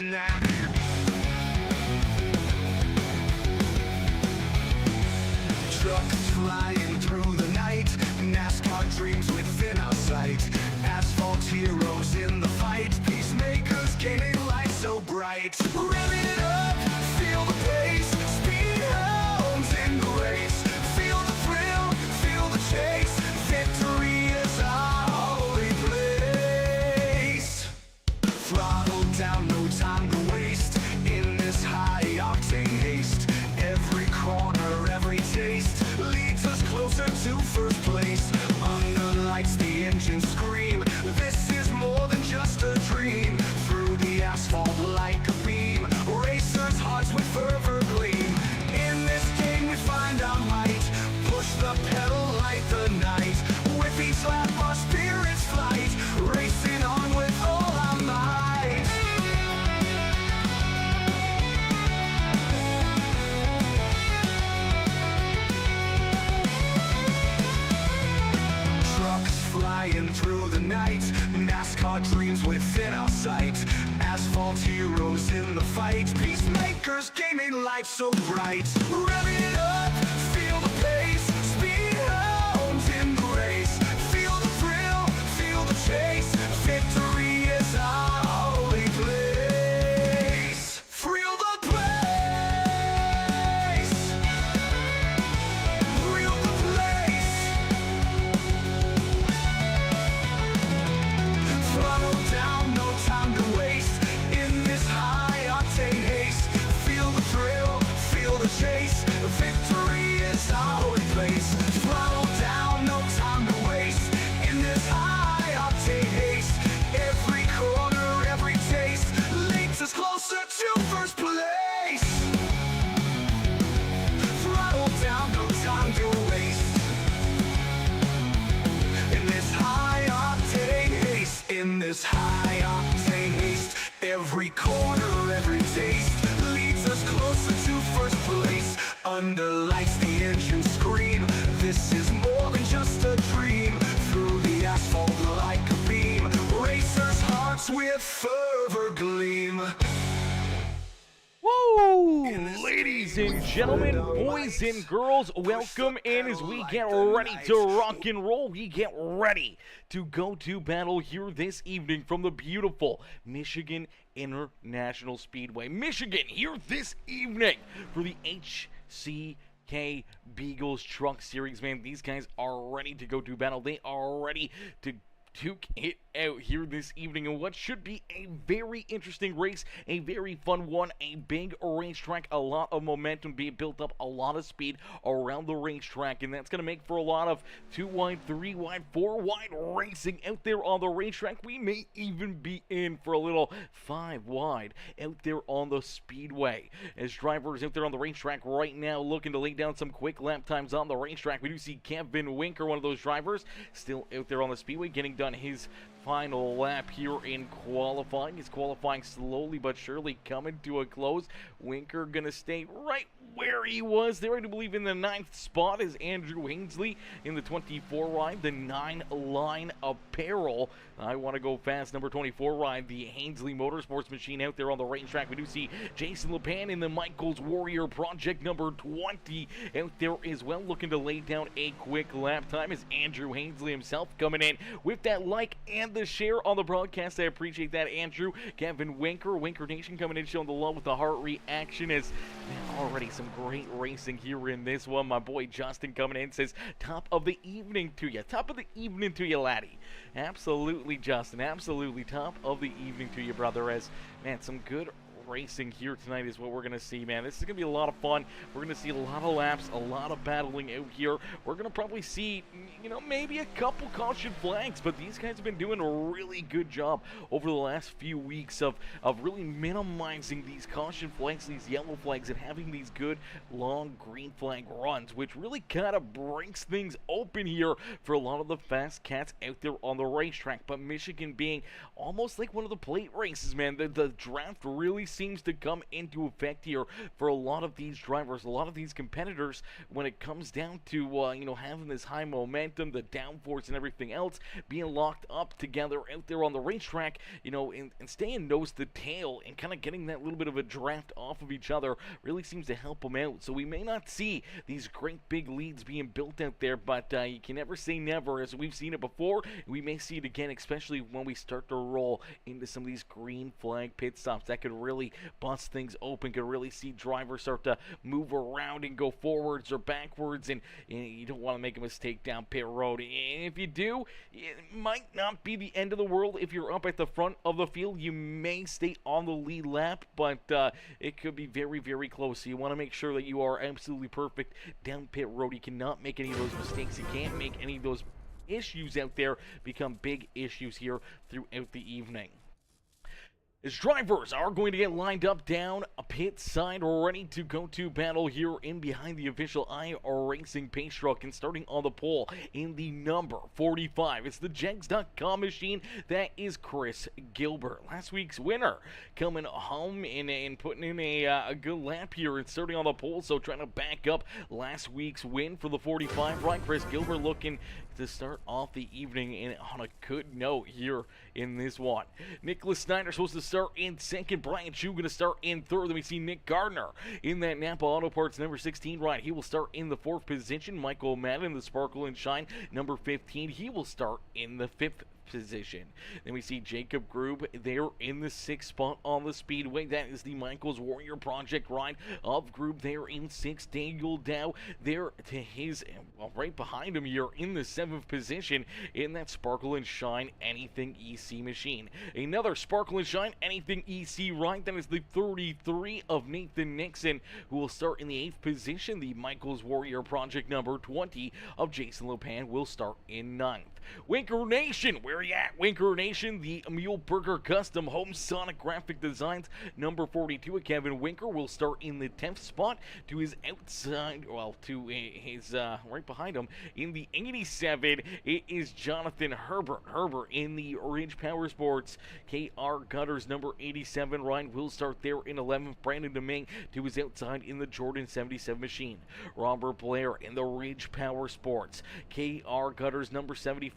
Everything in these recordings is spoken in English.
snap. Trucks flying through the night, NASCAR dreams within our sight. Asphalt heroes in the fight, Peacemakers gaming light so bright. Revving it up, feel the pace, speed hounds in the race. Feel the thrill, feel the chase, victory is our holy place. Throttle down, no time to waste, in this high-octane haste. Every corner, every taste leads us closer to first place. Under lights, the engines scream, this is more than just a dream. Through the asphalt like a beam, racers' hearts with fervor gleam. In this game we find our might, push the pedal, light the night. With each lap our spirits flight, racing on with all our might. Flying through the night, NASCAR dreams within our sight. Asphalt heroes in the fight, Peacemakers gaming light so bright. Revving it up, feel the pace, speed hounds in the race. Feel the thrill, feel the chase, victory is our holy place. Thrill the place, thrill the place. Throttle down, no time to waste, in this high-octane haste. Feel the thrill, feel the chase, victory is our holy place. Throttle down, no time to waste, in this high-octane haste. Every corner, every taste leads us closer to first place. Throttle down, no time to waste, in this high-octane haste. In this high-octane haste, every corner, every taste leads us closer to first place. Under lights, the engines scream, this is more than just a dream. Through the asphalt like a beam, racers' hearts with fervor gleam. Woo! Ladies and gentlemen, boys and girls, welcome in as we get ready to rock and roll. We get ready to go to battle here this evening from the beautiful Michigan International Speedway. Michigan here this evening for the HCK Beagles Truck Series. Man, these guys are ready to go to battle. They are ready to duke it out here this evening in what should be a very interesting race, a very fun one, a big racetrack, a lot of momentum being built up, a lot of speed around the racetrack, and that's going to make for a lot of 2 wide, 3 wide, 4 wide racing out there on the racetrack. We may even be in for a little 5 wide out there on the Speedway. As drivers out there on the racetrack right now looking to lay down some quick lap times on the racetrack, we do see Kevin Winker, one of those drivers, still out there on the Speedway, getting done his final lap here in qualifying. He's qualifying slowly but surely coming to a close. Winker gonna stay right where he was there, I do believe in the 9th spot, is Andrew Hainsley in the 24 ride, the 9 line apparel. I want to go fast, number 24 ride, the Hainsley Motorsports machine out there on the racetrack. We do see Jason LePan in the Michaels Warrior Project number 20 out there as well, looking to lay down a quick lap time, as Andrew Hainsley himself coming in with that like and the share on the broadcast. I appreciate that, Andrew. Kevin Winker, Winker Nation coming in showing the love with the heart reaction, as man, already some great racing here in this one. My boy Justin coming in says top of the evening to you. Top of the evening to you, laddie. Absolutely, Justin. Absolutely top of the evening to you, brother. As man, some good racing here tonight is what we're going to see, man. This is going to be a lot of fun. We're going to see a lot of laps, a lot of battling out here. We're going to probably see, you know, maybe a couple caution flags, but these guys have been doing a really good job over the last few weeks of really minimizing these caution flags, these yellow flags, and having these good long green flag runs, which really kind of breaks things open here for a lot of the fast cats out there on the racetrack. But Michigan being almost like one of the plate races, man, the draft really seems to come into effect here for a lot of these drivers, a lot of these competitors, when it comes down to having this high momentum, the downforce and everything else, being locked up together out there on the racetrack, and staying nose to tail and kind of getting that little bit of a draft off of each other really seems to help them out. So we may not see these great big leads being built out there, but you can never say never, as we've seen it before. We may see it again, especially when we start to roll into some of these green flag pit stops. That could really bust things open, could really see drivers start to move around and go forwards or backwards, and you don't want to make a mistake down pit road. And if you do, it might not be the end of the world. If you're up at the front of the field, you may stay on the lead lap, but it could be very, very close. So you want to make sure that you are absolutely perfect down pit road. You cannot make any of those mistakes. You can't make any of those issues out there become big issues here throughout the evening. As drivers are going to get lined up down a pit side, ready to go to battle here in behind the official iRacing pace truck, and starting on the pole in the number 45. It's the Jegs.com machine. That is Chris Gilbert, last week's winner, coming home and putting in a good lap here and starting on the pole. So trying to back up last week's win for the 45. Right, Chris Gilbert looking to start off the evening and on a good note here in this one. Nicholas Snyder supposed to start in second. Brian Chu going to start in third. Then we see Nick Gardner in that Napa Auto Parts number 16 ride. He will start in the fourth position. Michael Madden, the Sparkle and Shine number 15. He will start in the fifth position. Then we see Jacob Grube there in the sixth spot on the Speedway. That is the Michaels Warrior Project ride of Grube there in sixth. Daniel Dow there to his, right behind him here in the seventh position in that Sparkle and Shine Anything EC machine. Another Sparkle and Shine Anything EC ride. That is the 33 of Nathan Nixon, who will start in the eighth position. The Michaels Warrior Project number 20 of Jason Lopan will start in ninth. Winker Nation, where you at, Winker Nation? The Mule Burger Custom Home Sonic Graphic Designs number 42 of Kevin Winker will start in the 10th spot. To his outside, well, to his right behind him in the 87, it is Jonathan Herbert. Herbert in the Ridge Powersports KR Gutters number 87. Ryan will start there in 11th. Brandon Domingue to his outside in the Jordan 77 machine. Robert Blair in the Ridge Powersports KR Gutters number 75.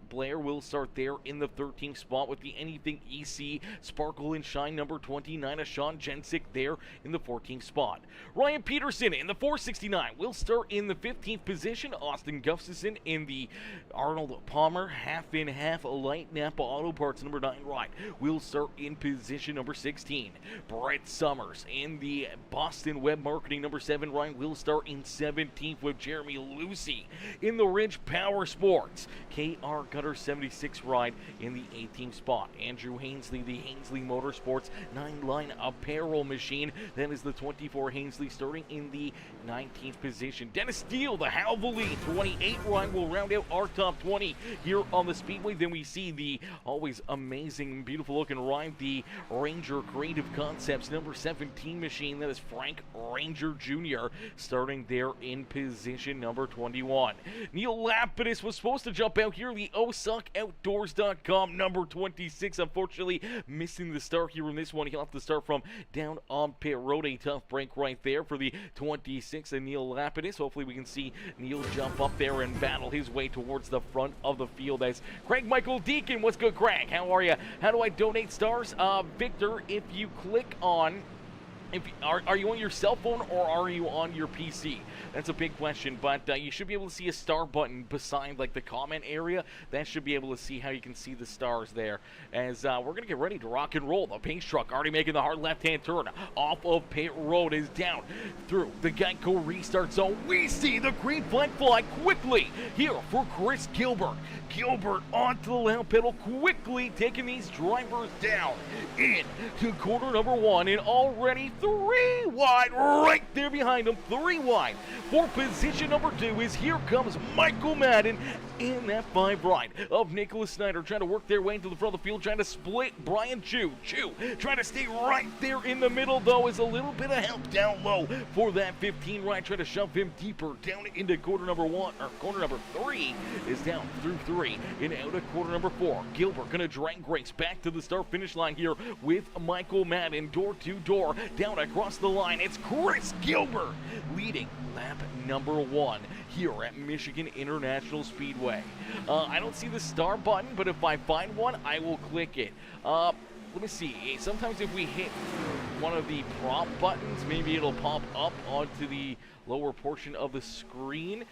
Blair will start there in the 13th spot with the Anything EC Sparkle and Shine number 29 of Sean Jensick there in the 14th spot. Ryan Peterson in the 469 will start in the 15th position. Austin Gustafson in the Arnold Palmer half in half light Napa Auto Parts number 9 ride will start in position number 16. Brett Summers in the Boston Web Marketing number 7 ride will start in 17th with Jeremy Lucy in the Ridge Powersports KR Gutter 76 ride in the 18th spot. Andrew Hainsley, the Hainsley Motorsports 9-line apparel machine. That is the 24 Hainsley starting in the 19th position. Dennis Steele, the Halvely 28 ride will round out our top 20 here on the Speedway. Then we see the always amazing, beautiful looking ride, the Ranger Creative Concepts number 17 machine. That is Frank Ranger Jr. starting there in position number 21. Neil Lapidus was supposed to jump out here, the OSuckOutdoors.com number 26. Unfortunately, missing the start here in this one. He'll have to start from down on pit road. A tough break right there for the 26 and Neil Lapidus. Hopefully we can see Neil jump up there and battle his way towards the front of the field. As Craig Michael Deacon, what's good, Craig? How are you? How do I donate stars? Victor, if you click on, are you on your cell phone or are you on your PC? That's a big question, but you should be able to see a star button beside like the comment area. That should be able to see how you can see the stars there. As we're going to get ready to rock and roll. The pace truck already making the hard left-hand turn off of pit road is down through the Geico restart zone. We see the green flag fly quickly here for Chris Gilbert. Gilbert onto the left pedal, quickly taking these drivers down into corner number 1, and already 3 wide right there behind him. 3 wide for position number 2 is here comes Michael Madden in that 5 right of Nicholas Snyder, trying to work their way into the front of the field, trying to split Brian Chu. Chu trying to stay right there in the middle, though, is a little bit of help down low for that 15 right, trying to shove him deeper down into corner number 1, or corner number 3 is down through 3 and out of corner number 4. Gilbert gonna drag Grace back to the start finish line here with Michael Madden, door to door, down across the line. It's Chris Gilbert leading lap number 1 here at Michigan International Speedway. I don't see the star button, but if I find one, I will click it. Let me see. Sometimes if we hit one of the prop buttons, maybe it'll pop up onto the lower portion of the screen.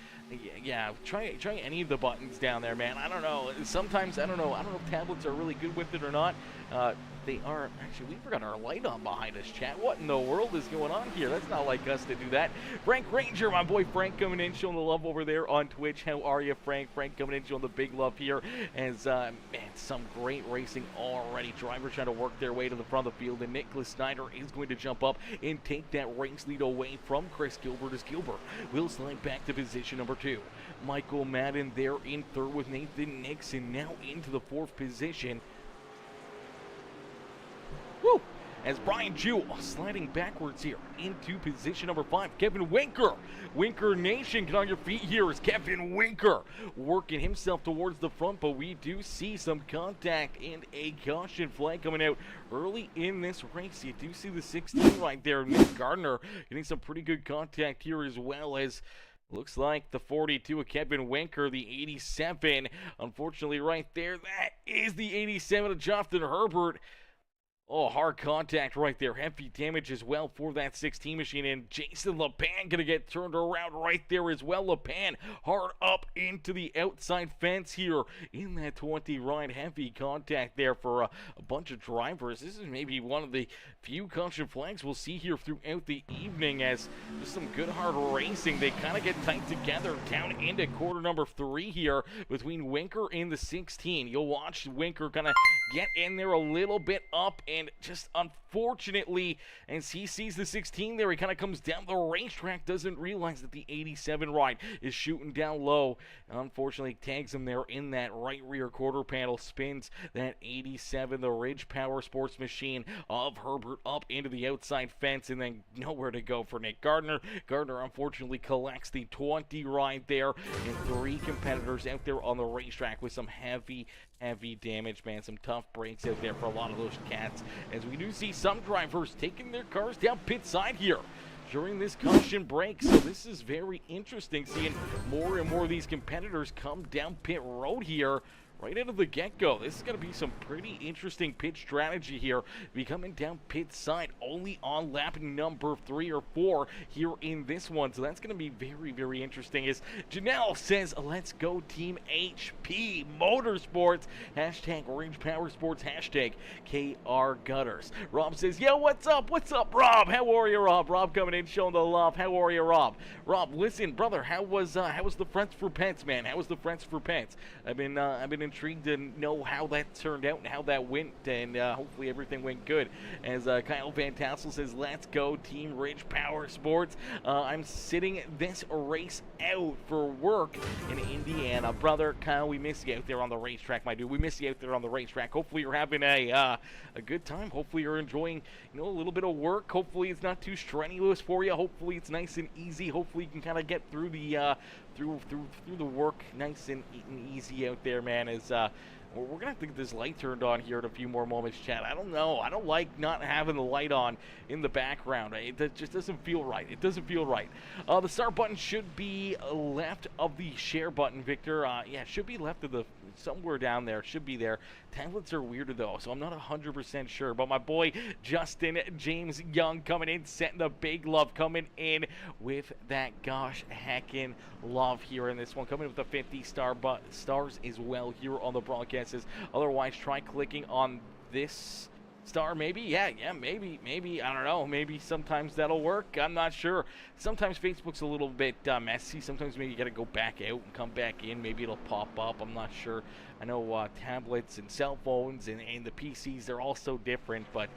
Yeah, try any of the buttons down there, man. I don't know. Sometimes I don't know if tablets are really good with it or not. They are. Actually, we forgot our light on behind us, chat. What in the world is going on here? That's not like us to do that. Frank Ranger, my boy Frank, coming in, showing the love over there on Twitch. How are you, Frank? Frank coming in, showing the big love here. As, man, some great racing already. Drivers trying to work their way to the front of the field, and Nicholas Snyder is going to jump up and take that race lead away from Chris Gilbert, as Gilbert will slide back to position number 2. Michael Madden there in 3rd with Nathan Nixon now into the 4th position. Woo! As Brian Jewell sliding backwards here into position number 5. Kevin Winker. Winker Nation, get on your feet here as Kevin Winker working himself towards the front, but we do see some contact and a caution flag coming out early in this race. You do see the 16 right there, Nick Gardner, getting some pretty good contact here, as well as looks like the 42 of Kevin Winker, the 87. Unfortunately, right there, that is the 87 of Jonathan Herbert. Oh, hard contact right there. Heavy damage as well for that 16 machine. And Jason LePan going to get turned around right there as well. LePan hard up into the outside fence here in that 20 right. Heavy contact there for a bunch of drivers. This is maybe one of the few caution flags we'll see here throughout the evening, as just some good hard racing. They kind of get tight together down into quarter number 3 here between Winker and the 16. You'll watch Winker kind of get in there a little bit up, and just unfortunately, as he sees the 16 there, he kind of comes down the racetrack, doesn't realize that the 87 right is shooting down low, and unfortunately tags him there in that right rear quarter panel, spins that 87, the Ridge Powersports machine of Herbert, up into the outside fence, and then nowhere to go for Nick Gardner. Gardner unfortunately collects the 20 right there, and 3 competitors out there on the racetrack with some heavy damage, man. Some tough breaks out there for a lot of those cats, as we do see some drivers taking their cars down pit side here during this caution break. So this is very interesting, seeing more and more of these competitors come down pit road here right out of the get-go. This is going to be some pretty interesting pit strategy here. Be coming down pit side only on lap number 3 or 4 here in this one. So that's going to be very, very interesting. As Janelle says, let's go Team HP Motorsports. Hashtag Ridge Powersports. Hashtag KR Gutters. Rob says, yo, what's up? What's up, Rob? How are you, Rob? Rob coming in, showing the love. How are you, Rob? Rob, listen, brother, how was the Friends for Pets, man? How was the Friends for Pets? I've been intrigued to know how that turned out and how that went, and hopefully everything went good. As Kyle Van Tassel says, let's go Team Ridge Powersports. I'm sitting this race out for work in Indiana. Brother Kyle, we miss you out there on the racetrack, my dude. We miss you out there on the racetrack. Hopefully you're having a good time. Hopefully you're enjoying, a little bit of work. Hopefully it's not too strenuous for you. Hopefully it's nice and easy. Hopefully you can kind of get through the through the work nice and easy out there, man. As we're gonna have to get this light turned on here in a few more moments, chat. I don't know. I don't like not having the light on in the background. It just doesn't feel right. It doesn't feel right. The start button should be left of the share button, Victor. Yeah, it should be left of the somewhere down there. It should be there. Tablets are weirder though, so I'm not 100% sure. But my boy Justin James Young coming in, setting the big love, coming in with that gosh heckin' love here in this one. Coming in with the 50 stars as well here on the broadcast. Otherwise, try clicking on this star, maybe. Yeah, maybe. I don't know. Maybe sometimes that'll work. I'm not sure. Sometimes Facebook's a little bit messy. Sometimes maybe you got to go back out and come back in. Maybe it'll pop up. I'm not sure. I know tablets and cell phones and the PCs, they're all so different, but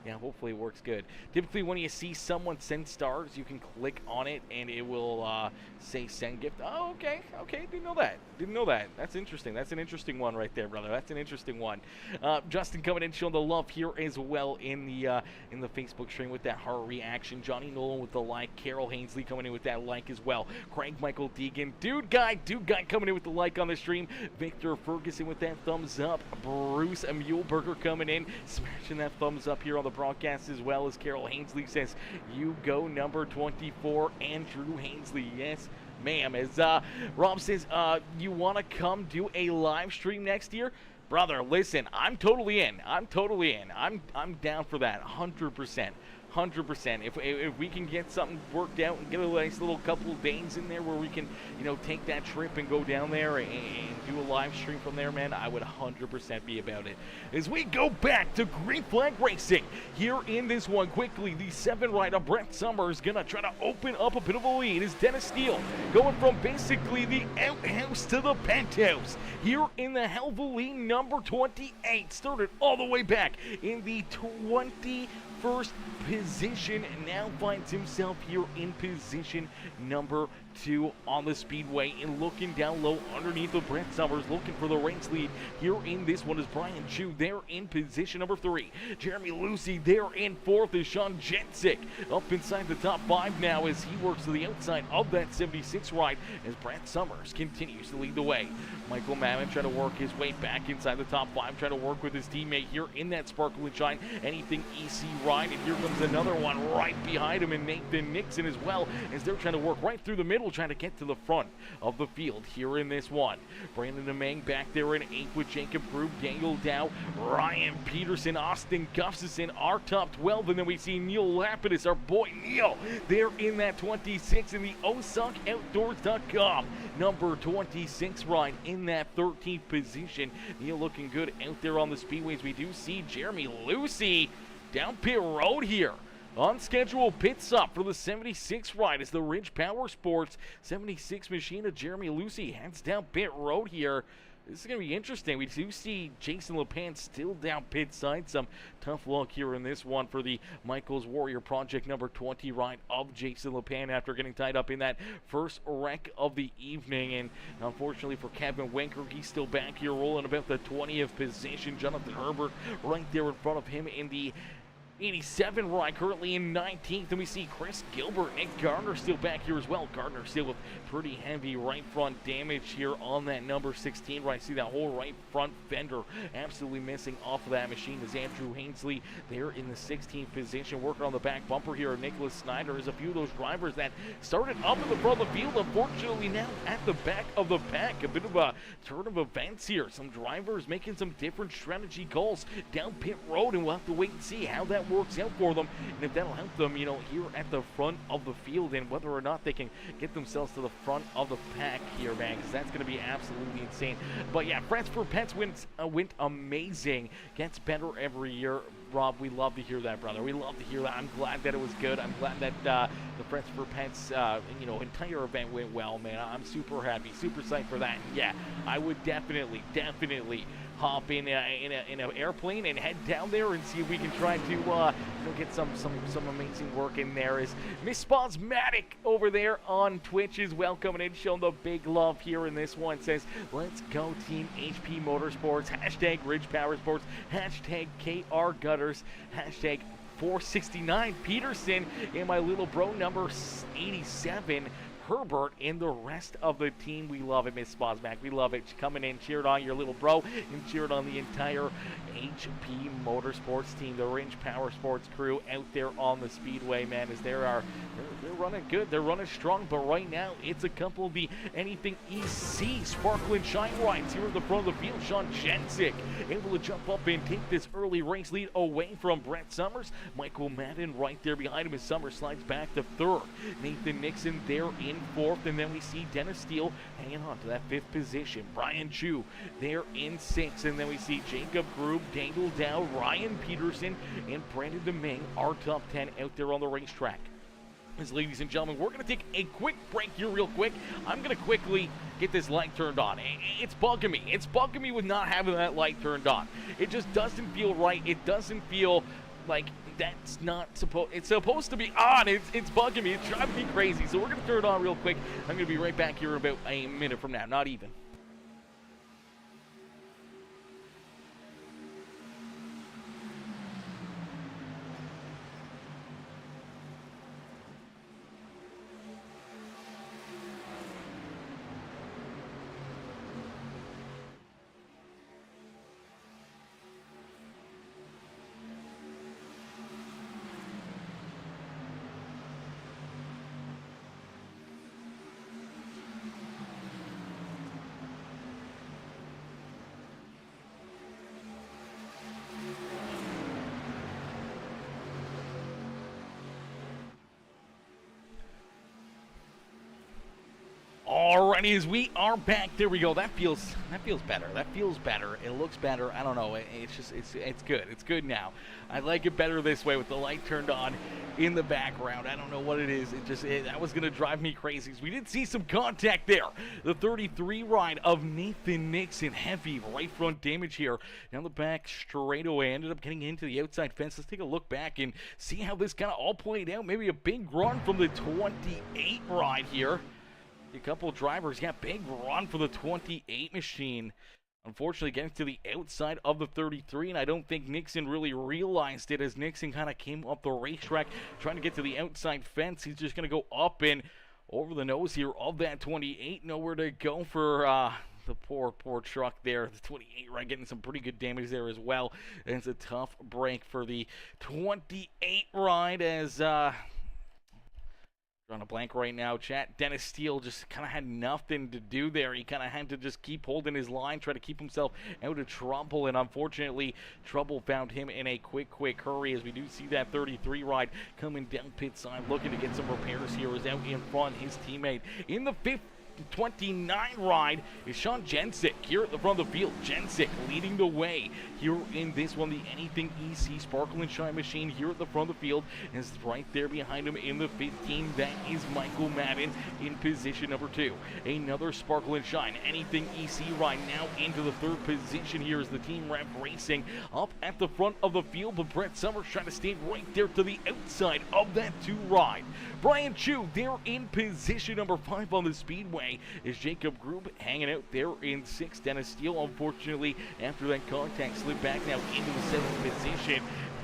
yeah, hopefully it works good. Typically, when you see someone send stars, you can click on it and it will say send gift. Oh, okay, didn't know that. That's interesting. That's an interesting one right there, brother. That's an interesting one. Justin coming in, showing the love here as well in the Facebook stream with that heart reaction. Johnny Nolan with the like. Carol Hainsley coming in with that like as well. Craig Michael Deegan, dude guy coming in with the like on the stream. Victor Ferguson with that thumbs up. Bruce Muleberger coming in, smashing that thumbs up here on the broadcast, as well as Carol Hainsley says, you go number 24, Andrew Hainsley. Yes, ma'am. As Rob says, you want to come do a live stream next year? Brother, listen, I'm totally in. I'm down for that, 100%. 100%. If we can get something worked out and get a nice little couple of days in there where we can, take that trip and go down there and do a live stream from there, man, I would 100% be about it. As we go back to Green Flag Racing here in this one, quickly, the 7 rider Brett Summers gonna try to open up a bit of a lead. Is Dennis Steele going from basically the outhouse to the penthouse here in the Helveline number 28, started all the way back in the 21st position, and now finds himself here in position number 2 on the Speedway, and looking down low underneath of Brett Summers, looking for the race lead here in this one is Brian Chu. They're in position number 3. Jeremy Lucy there in 4th is Sean Jensick up inside the top 5 now as he works to the outside of that 76 ride as Brett Summers continues to lead the way. Michael Mammon trying to work his way back inside the top 5, trying to work with his teammate here in that Sparkle and Shine Anything EC ride, and here comes another one right behind him, and Nathan Nixon as well, as they're trying to work right through the middle, trying to get to the front of the field here in this one. Brandon DeMang back there in 8th with Jacob Grube, Daniel Dow, Ryan Peterson, Austin Gustafson, our top 12, and then we see Neil Lapidus, our boy Neil, there in that 26 in the OSUCOutdoors.com number 26 ride in that 13th position. Neil looking good out there on the speedways. We do see Jeremy Lucy down pit road here. Unscheduled pit stop for the 76 ride as the Ridge Powersports 76 machine of Jeremy Lucy heads down pit road here. This is going to be interesting. We do see Jason LePan still down pit side. Some tough luck here in this one for the Michaels Warrior Project number 20 ride of Jason LePan after getting tied up in that first wreck of the evening. And unfortunately for Kevin Winker, he's still back here rolling about the 20th position. Jonathan Herbert right there in front of him in the 87 ride, currently in 19th, and we see Chris Gilbert and Gardner still back here as well. Gardner still with pretty heavy right front damage here on that number 16 ride. See that whole right front fender absolutely missing off of that machine as Andrew Hainsley there in the 16th position, working on the back bumper here. Nicholas Snyder is a few of those drivers that started up in the front of the field, unfortunately now at the back of the pack. A bit of a turn of events here. Some drivers making some different strategy calls down pit road, and we'll have to wait and see how that works out for them, and if that'll help them, here at the front of the field, and whether or not they can get themselves to the front of the pack here, man, because that's going to be absolutely insane. But yeah, Friends for Pets went amazing. Gets better every year. Rob, we love to hear that, brother. We love to hear that. I'm glad that it was good. I'm glad that the Friends for Pets, entire event went well, man. I'm super happy, super psyched for that. And yeah, I would definitely hop in an airplane and head down there and see if we can try to get some amazing work in there. Is Miss Spasmatic over there on Twitch as well, coming in, showing the big love here in this one. Says, let's go Team HP Motorsports, hashtag Ridge Powersports, hashtag KR Gutters, hashtag 469 Peterson, and my little bro number 87 Herbert and the rest of the team. We love it, Miss Spasmac. We love it. Coming in, cheered on your little bro, and cheered on the entire HP Motorsports team, the Ridge Powersports crew out there on the Speedway, man, as they're running good. They're running strong, but right now it's a couple of the Anything EC Sparkle and Shine rides here at the front of the field. Sean Jensick able to jump up and take this early race lead away from Brett Summers. Michael Madden right there behind him as Summers slides back to 3rd. Nathan Nixon there in 4th, and then we see Dennis Steele hanging on to that 5th position. Brian Chu there in 6th, and then we see Jacob Grube, Daniel Dow, Ryan Peterson, and Brandon DeMing, our top 10 out there on the racetrack. Ladies and gentlemen, we're going to take a quick break here real quick. I'm going to quickly get this light turned on. It's bugging me. It's bugging me with not having that light turned on. It just doesn't feel right. It doesn't feel like that's not supposed. It's supposed to be on. It's bugging me. It's driving me crazy. So we're going to turn it on real quick. I'm going to be right back here in about a minute from now. Not even. Alrighty, as we are back, there we go. That feels better. That feels better. It looks better. I don't know. It's good. It's good now. I like it better this way with the light turned on in the background. I don't know what it is. That was gonna drive me crazy. We did see some contact there. The 33 ride of Nathan Nixon, heavy right front damage here down the back straightaway. Ended up getting into the outside fence. Let's take a look back and see how this kind of all played out. Maybe a big run from the 28 ride here. A couple drivers, big run for the 28 machine. Unfortunately, getting to the outside of the 33, and I don't think Nixon really realized it as Nixon kind of came up the racetrack trying to get to the outside fence. He's just going to go up and over the nose here of that 28. Nowhere to go for the poor truck there. The 28 right getting some pretty good damage there as well. And it's a tough break for the 28 ride as drawing a blank right now, chat. Dennis Steele just kind of had nothing to do there. He kind of had to just keep holding his line, try to keep himself out of trouble, and unfortunately, trouble found him in a quick hurry as we do see that 33 ride coming down pit side, looking to get some repairs here. Is out in front, his teammate in the 29 ride is Sean Jensick here at the front of the field. Jensick leading the way here in this one, the Anything EC Sparkle and Shine machine here at the front of the field. And it's right there behind him in the 15. That is Michael Madden in position number 2. Another Sparkle and Shine Anything EC ride now into the 3rd position here as the Team Rep Racing up at the front of the field. But Brett Summers trying to stay right there to the outside of that 2 ride. Brian Chu there in position number 5 on the Speedway. Is Jacob Grube hanging out there in 6th. Dennis Steele, unfortunately, after that contact, slid back now into the 7th position.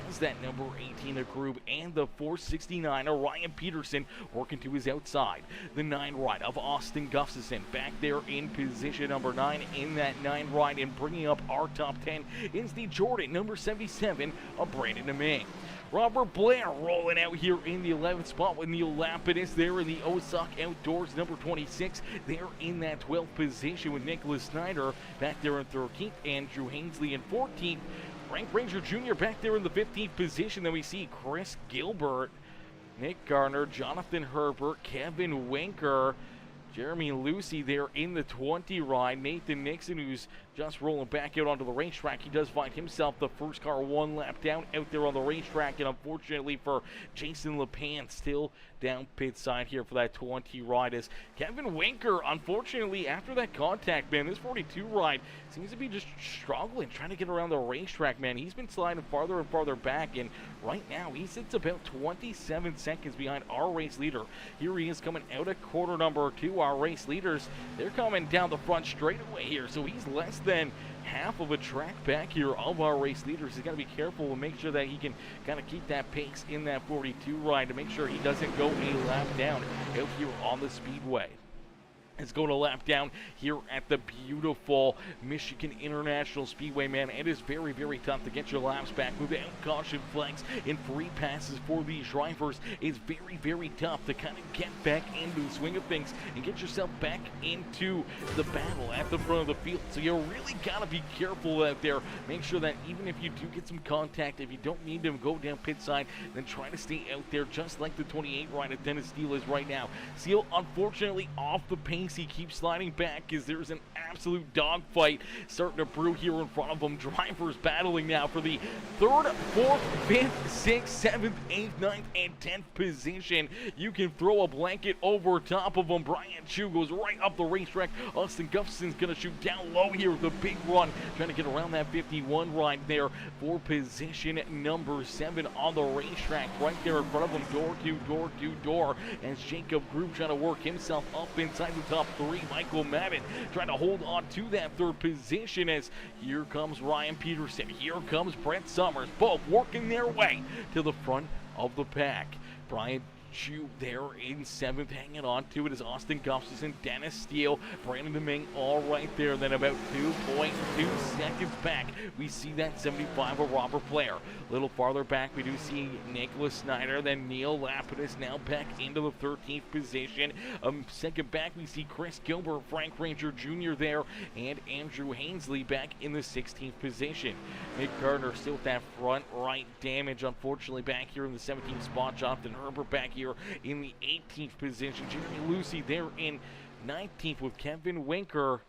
As that number 18 of Grube and the 469 of Ryan Peterson working to his outside. The 9 ride of Austin Gustafson back there in position number 9 in that 9 ride, and bringing up our top 10 is the Jordan number 77 of Brandon Demay. Robert Blair rolling out here in the 11th spot with Neil Lapidus there in the Osaka Outdoors number 26. They're in that 12th position with Nicholas Snyder back there in 13th. Andrew Hainsley in 14th. Frank Ranger Jr. back there in the 15th position. Then we see Chris Gilbert, Nick Garner, Jonathan Herbert, Kevin Winker, Jeremy Lucy there in the 20 ride. Nathan Nixon, who's just rolling back out onto the racetrack. He does find himself the first car 1 lap down out there on the racetrack. And unfortunately for Jason LePan, still down pit side here for that 20 ride as Kevin Winker, unfortunately, after that contact, man, this 42 ride seems to be just struggling, trying to get around the racetrack, man. He's been sliding farther and farther back, and right now he sits about 27 seconds behind our race leader. Here he is coming out of quarter number 2. Our race leaders, they're coming down the front straightaway here, so he's less than half of a track back here of our race leaders. He's got to be careful and make sure that he can kind of keep that pace in that 42 ride to make sure he doesn't go a lap down out here on the Speedway. It's going to lap down here at the beautiful Michigan International Speedway, man. It is very, very tough to get your laps back without caution flags and free passes for these drivers. It's very, very tough to kind of get back into the swing of things and get yourself back into the battle at the front of the field. So you really got to be careful out there. Make sure that even if you do get some contact, if you don't need to go down pit side, then try to stay out there just like the 28 ride at Dennis Steele is right now. Steele, unfortunately, off the pace. He keeps sliding back as there's an absolute dogfight starting to brew here in front of them. Drivers battling now for the 3rd, 4th, 5th, 6th, 7th, 8th, 9th, and 10th position. You can throw a blanket over top of them. Brian Chu goes right up the racetrack. Austin Gustafson's going to shoot down low here with a big run, trying to get around that 51 right there for position number 7 on the racetrack. Right there in front of them, door to door to door, as Jacob Group trying to work himself up inside the top 3. Michael Madden trying to hold on to that 3rd position, as here comes Ryan Peterson, here comes Brett Summers, both working their way to the front of the pack. Brian Chu there in 7th, hanging on to it is Austin Gustafson, Dennis Steele, Brandon Deming all right there. Then about 2.2 seconds back, we see that 75 of Robert Blair. A little farther back, we do see Nicholas Snyder, then Neil Lapidus now back into the 13th position. Second back, we see Chris Gilbert, Frank Ranger Jr. there, and Andrew Hainsley back in the 16th position. Nick Gardner still with that front right damage, unfortunately, back here in the 17th spot. Jonathan Herbert back here in the 18th position. Jeremy Lucy there in 19th with Kevin Winker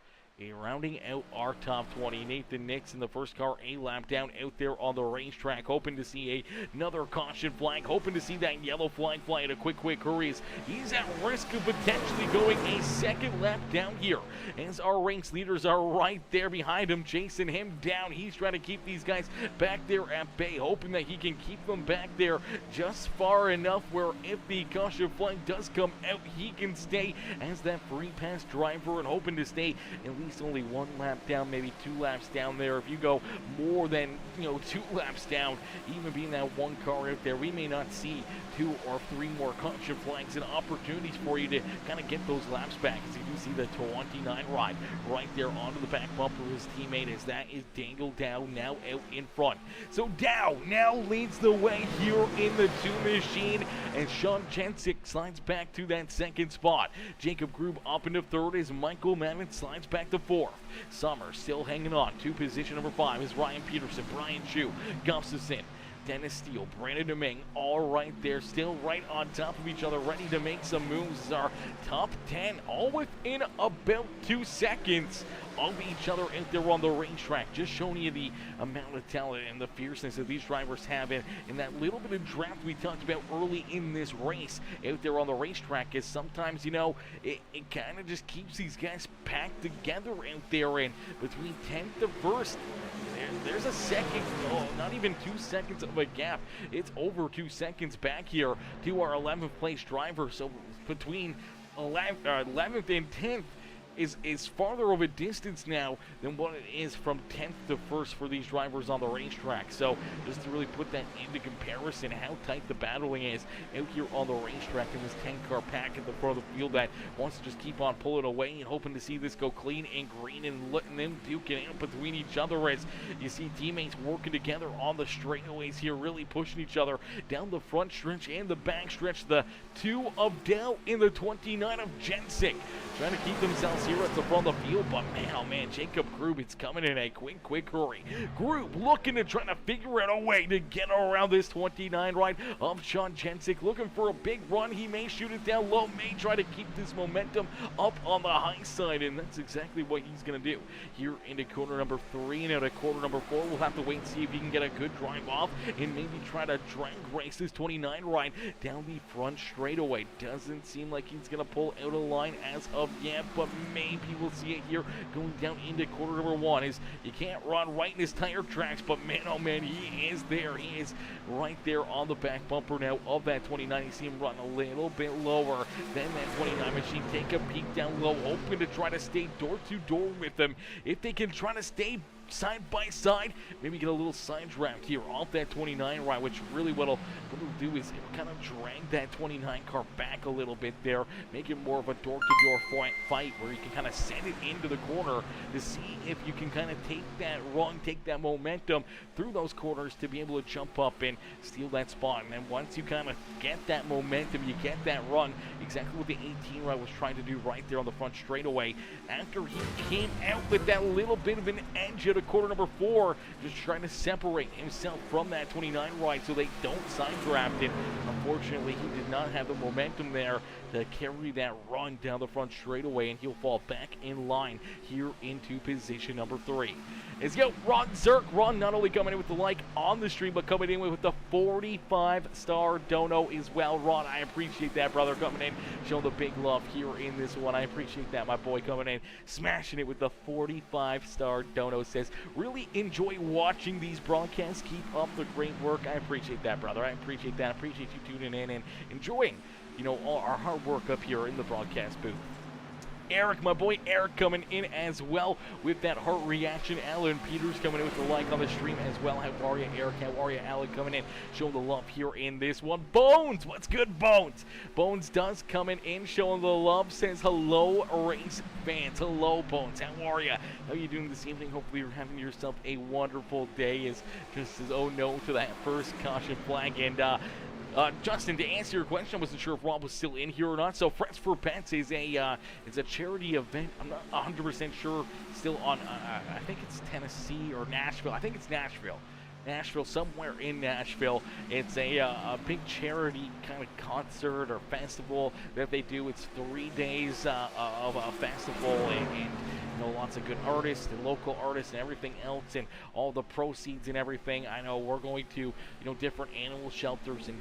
rounding out our top 20. Nathan Nix in the first car, a lap down out there on the racetrack, hoping to see another caution flag, hoping to see that yellow flag fly at a quick hurry. He's at risk of potentially going a second lap down here, as our race leaders are right there behind him, chasing him down. He's trying to keep these guys back there at bay, hoping that he can keep them back there just far enough where if the caution flag does come out, he can stay as that free pass driver, and hoping to stay at least only 1 lap down, maybe 2 laps down there. If you go more than 2 laps down, even being that 1 car out there, we may not see 2 or 3 more caution flags and opportunities for you to kind of get those laps back. As you do see the 29 ride right there onto the back bumper of his teammate, as that is Daniel Dow now out in front. So Dow now leads the way here in the 2 machine, and Sean Jensick slides back to that 2nd spot. Jacob Grube up into 3rd as Michael Madden slides back to 4th. Summers still hanging on to position number 5 is Ryan Peterson, Brian Chu, Gustafson, Dennis Steele, Brandon Deming, all right there, still right on top of each other, ready to make some moves. This is our top 10, all within about 2 seconds of each other out there on the racetrack. Just showing you the amount of talent and the fierceness that these drivers have in that little bit of draft we talked about early in this race out there on the racetrack. Is sometimes, it kind of just keeps these guys packed together out there, and between 10th to 1st, there's a second, not even 2 seconds of a gap. It's over 2 seconds back here to our 11th place driver. So between 11th and 10th is farther of a distance now than what it is from 10th to 1st for these drivers on the racetrack. So just to really put that into comparison, how tight the battling is out here on the racetrack in this 10-car pack at the front of the field that wants to just keep on pulling away and hoping to see this go clean and green and letting them duke it out between each other, as you see teammates working together on the straightaways here, really pushing each other down the front stretch and the back stretch. The 2 of Dell in the 29 of Jensick trying to keep themselves here at the front of the field, but man, oh man, Jacob Grube, it's coming in a quick hurry. Grube looking to try to figure out a way to get around this 29 right of Sean Jensick, looking for a big run. He may shoot it down low, may try to keep this momentum up on the high side, and that's exactly what he's going to do here into corner number 3. And out of corner number 4, we'll have to wait and see if he can get a good drive off and maybe try to drag race this 29 right down the front straightaway. Doesn't seem like he's going to pull out a line as of yet, but maybe we'll see it here going down into corner number 1. Is you can't run right in his tire tracks, but man, oh man, he is there. He is right there on the back bumper now of that 29. You see him run a little bit lower than that 29 machine. Take a peek down low, hoping to try to stay door to door with them. If they can try to stay side by side, maybe get a little side draft here off that 29 right, which really what it'll do is it'll kind of drag that 29 car back a little bit there, make it more of a door-to-door fight where you can kind of send it into the corner to see if you can kind of take that run, take that momentum through those corners to be able to jump up and steal that spot. And then once you kind of get that momentum, you get that run, exactly what the 18 right was trying to do right there on the front straightaway. After he came out with that little bit of an edge at a corner number 4, just trying to separate himself from that 29 right so they don't side draft it. unfortunately, he did not have the momentum there to carry that run down the front straightaway, and he'll fall back in line here into position number 3. Let's go, Ron Zirk. Ron not only coming in with the like on the stream, but coming in with the 45-star dono as well. Ron, I appreciate that, brother, coming in, showing the big love here in this one. I appreciate that, my boy, coming in, smashing it with the 45-star dono. Says, really enjoy watching these broadcasts. Keep up the great work. I appreciate that, brother. I appreciate that. I appreciate you tuning in and enjoying, you know, all our hard work up here in the broadcast booth. Eric, my boy Eric, coming in as well with that heart reaction. Alan Peters coming in with the like on the stream as well. How are you, Eric? How are you, Alan? Coming in, showing the love here in this one. Bones, what's good, Bones? Bones does coming in, showing the love. Says hello, race fans. Hello, Bones. How are you? How are you doing this evening? Hopefully you're having yourself a wonderful day. As just says, oh no to that first caution flag. And Justin, to answer your question, I wasn't sure if Rob was still in here or not. So, Friends for Pets is a charity event. I'm not 100% sure. Still on, I think it's Tennessee or Nashville. I think it's Nashville. Nashville, somewhere in Nashville. It's a big charity kind of concert or festival that they do. It's 3 days of a festival, and you know, lots of good artists and local artists and everything else, and all the proceeds and everything. I know we're going to, you know, different animal shelters and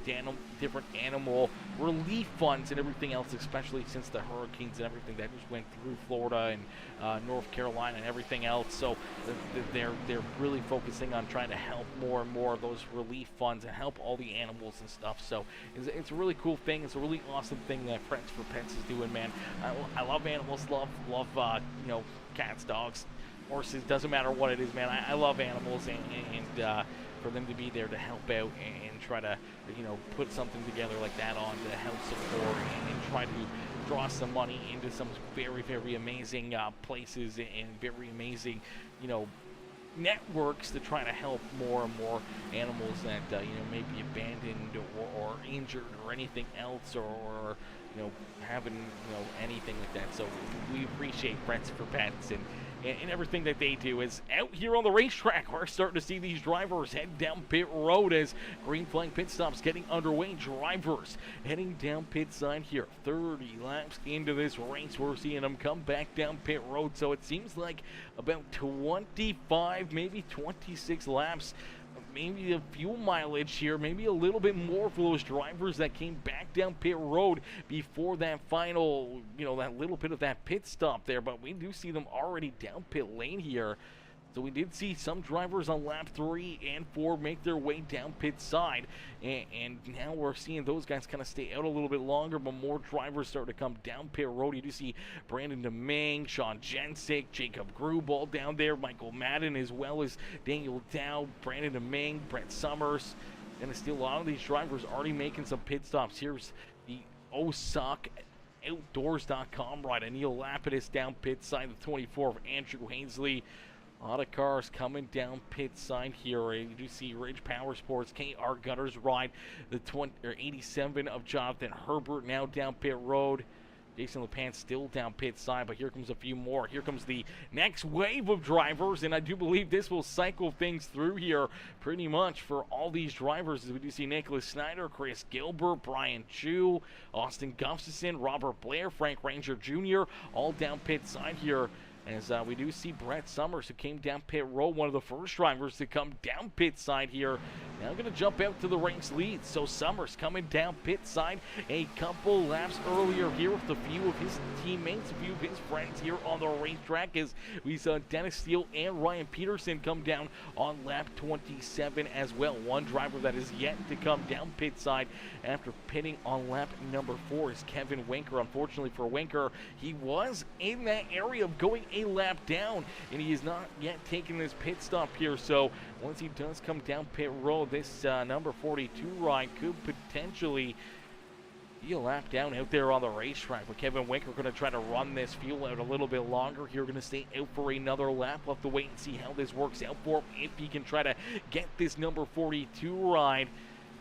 different animal relief funds and everything else, especially since the hurricanes and everything that just went through Florida and North Carolina and everything else. So they're really focusing on trying to help more and more of those relief funds and help all the animals and stuff. So it's a really cool thing. It's a really awesome thing that Friends for Pets is doing, man. I love animals, love you know, cats, dogs, horses, doesn't matter what it is, man. I love animals, and for them to be there to help out and try to, you know, put something together like that on to help support and try to draw some money into some very, very amazing places and very amazing, you know, networks to try to help more and more animals that you know, may be abandoned or injured or anything else, or you know, having, you know, anything like that. So we appreciate Friends for Pets and everything that they do. Is out here on the racetrack, we're starting to see these drivers head down pit road as green flag pit stops getting underway. Drivers heading down pit side here, 30 laps into this race. We're seeing them come back down pit road, so it seems like about 25, maybe 26 laps, maybe a fuel mileage here, maybe a little bit more for those drivers that came back down pit road before that final, you know, that little bit of that pit stop there. But we do see them already down pit lane here. So we did see some drivers on lap 3 and 4 make their way down pit side, and now we're seeing those guys kind of stay out a little bit longer, but more drivers start to come down pit road. You do see Brandon DeMing, Sean Jensick, Jacob Grubel down there, Michael Madden, as well as Daniel Dow, Brandon DeMing, Brett Summers, and still a lot of these drivers already making some pit stops. Here's the OSOC Outdoors.com ride. Neil Lapidus down pit side, the 24 of Andrew Hainsley. A lot of cars coming down pit side here. You do see Ridge Powersports, KR Gutters ride, the 87 of Jonathan Herbert now down pit road. Jason LePant still down pit side, but here comes a few more. Here comes the next wave of drivers, and I do believe this will cycle things through here pretty much for all these drivers. As we do see Nicholas Snyder, Chris Gilbert, Brian Chu, Austin Gustafson, Robert Blair, Frank Ranger Jr., all down pit side here. As we do see Brett Summers, who came down pit road, one of the first drivers to come down pit side here, now going to jump out to the race lead. So Summers coming down pit side a couple laps earlier here with a few of his teammates, a few of his friends here on the racetrack, as we saw Dennis Steele and Ryan Peterson come down on lap 27 as well. One driver that is yet to come down pit side after pitting on lap number 4 is Kevin Winker. Unfortunately for Winker, he was in that area of going a lap down, and he is not yet taking this pit stop here. So once he does come down pit road, this number 42 ride could potentially be a lap down out there on the racetrack. But Kevin Winker going to try to run this fuel out a little bit longer here. Going to stay out for another lap. We'll have to wait and see how this works out for him, if he can try to get this number 42 ride,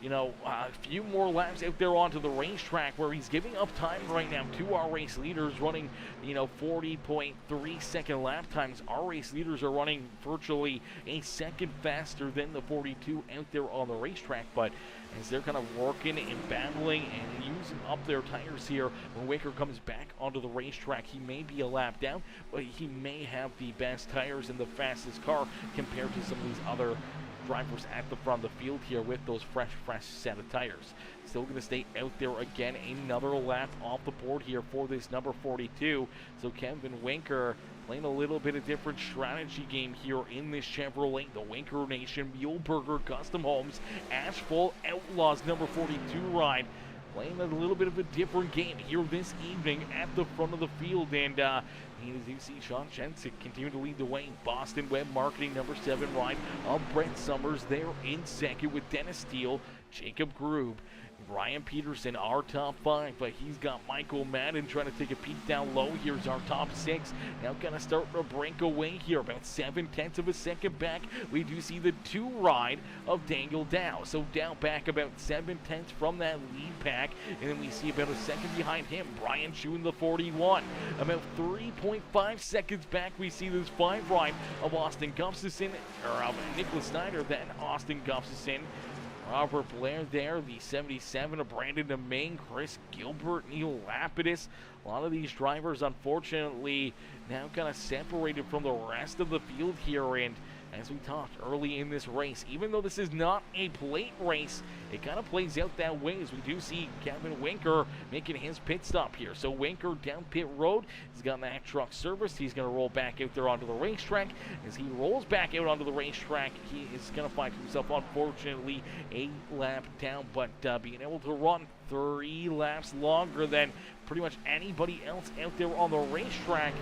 you know, a few more laps out there onto the racetrack, where he's giving up time right now to our race leaders, running, you know, 40.3 second lap times. Our race leaders are running virtually a second faster than the 42 out there on the racetrack. But as they're kind of working and battling and using up their tires here. When Winker comes back onto the racetrack, he may be a lap down, but he may have the best tires and the fastest car compared to some of these other drivers at the front of the field here with those fresh set of tires. Still going to stay out there again. Another lap off the board here for this number 42. So Kevin Winker playing a little bit of different strategy game here in this Chevrolet. The Winker Nation Muehlberger Custom Homes Asphalt Outlaws number 42 ride. Playing a little bit of a different game here this evening at the front of the field. And as you see, Sean Jensen continue to lead the way. Boston Web Marketing number 7 ride of Brent Summers there in second with Dennis Steele, Jacob Grube, Ryan Peterson, our top 5, but he's got Michael Madden trying to take a peek down low. Here's our top 6. Now kind of starting to break away here, about 7/10 of a second back. We do see the 2 ride of Daniel Dow. So Dow back about 7/10 from that lead pack, and then we see about a second behind him, Brian Chu in the 41. About 3.5 seconds back, we see this 5 ride of Austin Gustafson, or of Nicholas Snyder, then Austin Gustafson. Robert Blair there, the 77 of Brandon DeMaine, Chris Gilbert, Neil Lapidus. A lot of these drivers, unfortunately, now kind of separated from the rest of the field here. And as we talked early in this race, even though this is not a plate race, it kind of plays out that way as we do see Kevin Winker making his pit stop here. So Winker down pit road, he's got that truck serviced. He's going to roll back out there onto the racetrack. As he rolls back out onto the racetrack, he is going to find himself, unfortunately, a lap down, but being able to run 3 laps longer than pretty much anybody else out there on the racetrack.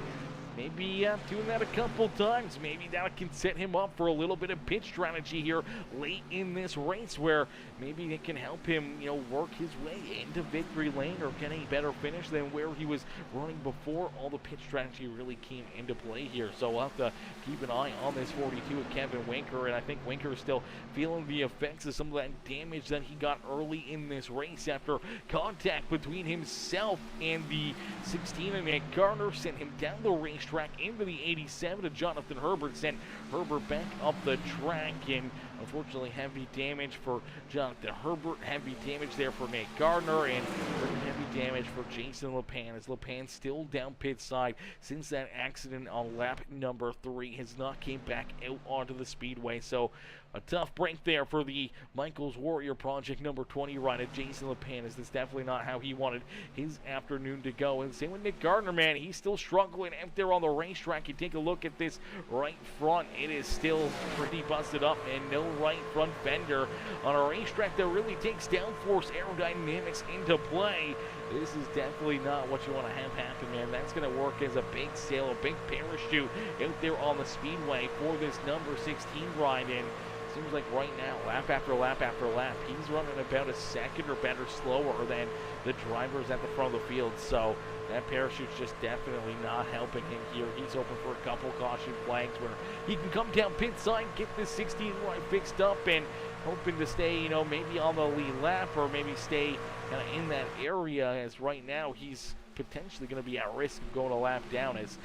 Maybe doing that a couple times, maybe that can set him up for a little bit of pit strategy here late in this race, where maybe it can help him, work his way into victory lane or get a better finish than where he was running before all the pit strategy really came into play here. So we'll have to keep an eye on this 42 with Kevin Winker, and I think Winker is still feeling the effects of some of that damage that he got early in this race after contact between himself and the 16 and Nick Garner sent him down the racetrack into the 87 of Jonathan Herbert, sent Herbert back up the track, and unfortunately heavy damage for Jonathan Herbert, heavy damage there for Nick Gardner, and heavy damage for Jason LePan, as LePan still down pit side since that accident on lap number 3, has not came back out onto the speedway. So a tough break there for the Michaels Warrior Project number 20 ride at Jason LePan, as that's definitely not how he wanted his afternoon to go. And same with Nick Gardner, man, he's still struggling out there on the racetrack. You take a look at this right front, it is still pretty busted up and no right front fender on a racetrack that really takes downforce aerodynamics into play. This is definitely not what you want to have happen, man. That's going to work as a big sail, a big parachute out there on the speedway for this number 16 ride. And seems like right now, lap after lap after lap, he's running about a second or better slower than the drivers at the front of the field. So that parachute's just definitely not helping him here. He's open for a couple caution flags where he can come down pit side, get this 16 right fixed up, and hoping to stay, maybe on the lead lap or maybe stay kind of in that area, as right now he's potentially going to be at risk of going a lap down, as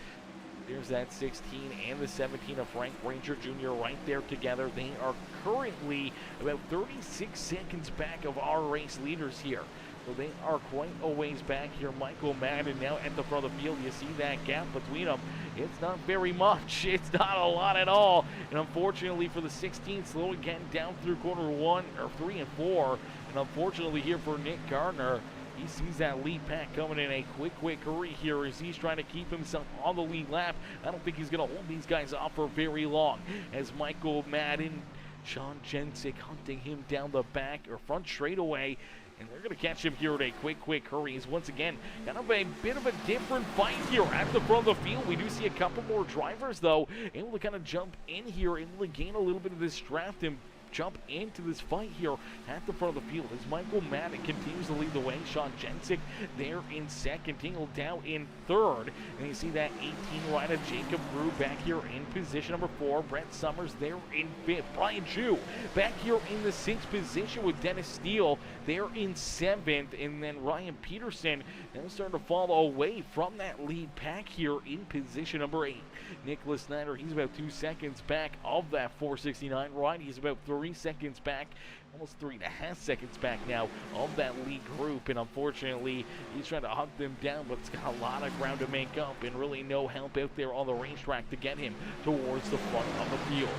there's that 16 and the 17 of Frank Ranger Jr. right there together. They are currently about 36 seconds back of our race leaders here. So they are quite a ways back here. Michael Madden now at the front of the field. You see that gap between them. It's not very much. It's not a lot at all. And unfortunately for the 16, slowing again down through corner 1 or 3 and 4. And unfortunately here for Nick Gardner, he sees that lead pack coming in a quick hurry here as he's trying to keep himself on the lead lap. I don't think he's going to hold these guys off for very long, as Michael Madden, Sean Jensick hunting him down the back or front straightaway. And they're going to catch him here at a quick hurry. He's once again kind of a bit of a different fight here at the front of the field. We do see a couple more drivers, though, able to kind of jump in here, able to gain a little bit of this draft and jump into this fight here at the front of the field as Michael Madden continues to lead the way. Sean Jensick there in second, Tingle down in third, and you see that 18 rider Jacob Brew back here in position number 4. Brent Summers there in 5th. Brian Chu back here in the 6th position with Dennis Steele there in 7th, and then Ryan Peterson now starting to fall away from that lead pack here in position number 8. Nicholas Snyder, he's about 2 seconds back of that 469 ride. He's about 3 seconds back almost 3.5 seconds back now of that lead group, and unfortunately he's trying to hunt them down, but it's got a lot of ground to make up and really no help out there on the racetrack to get him towards the front of the field.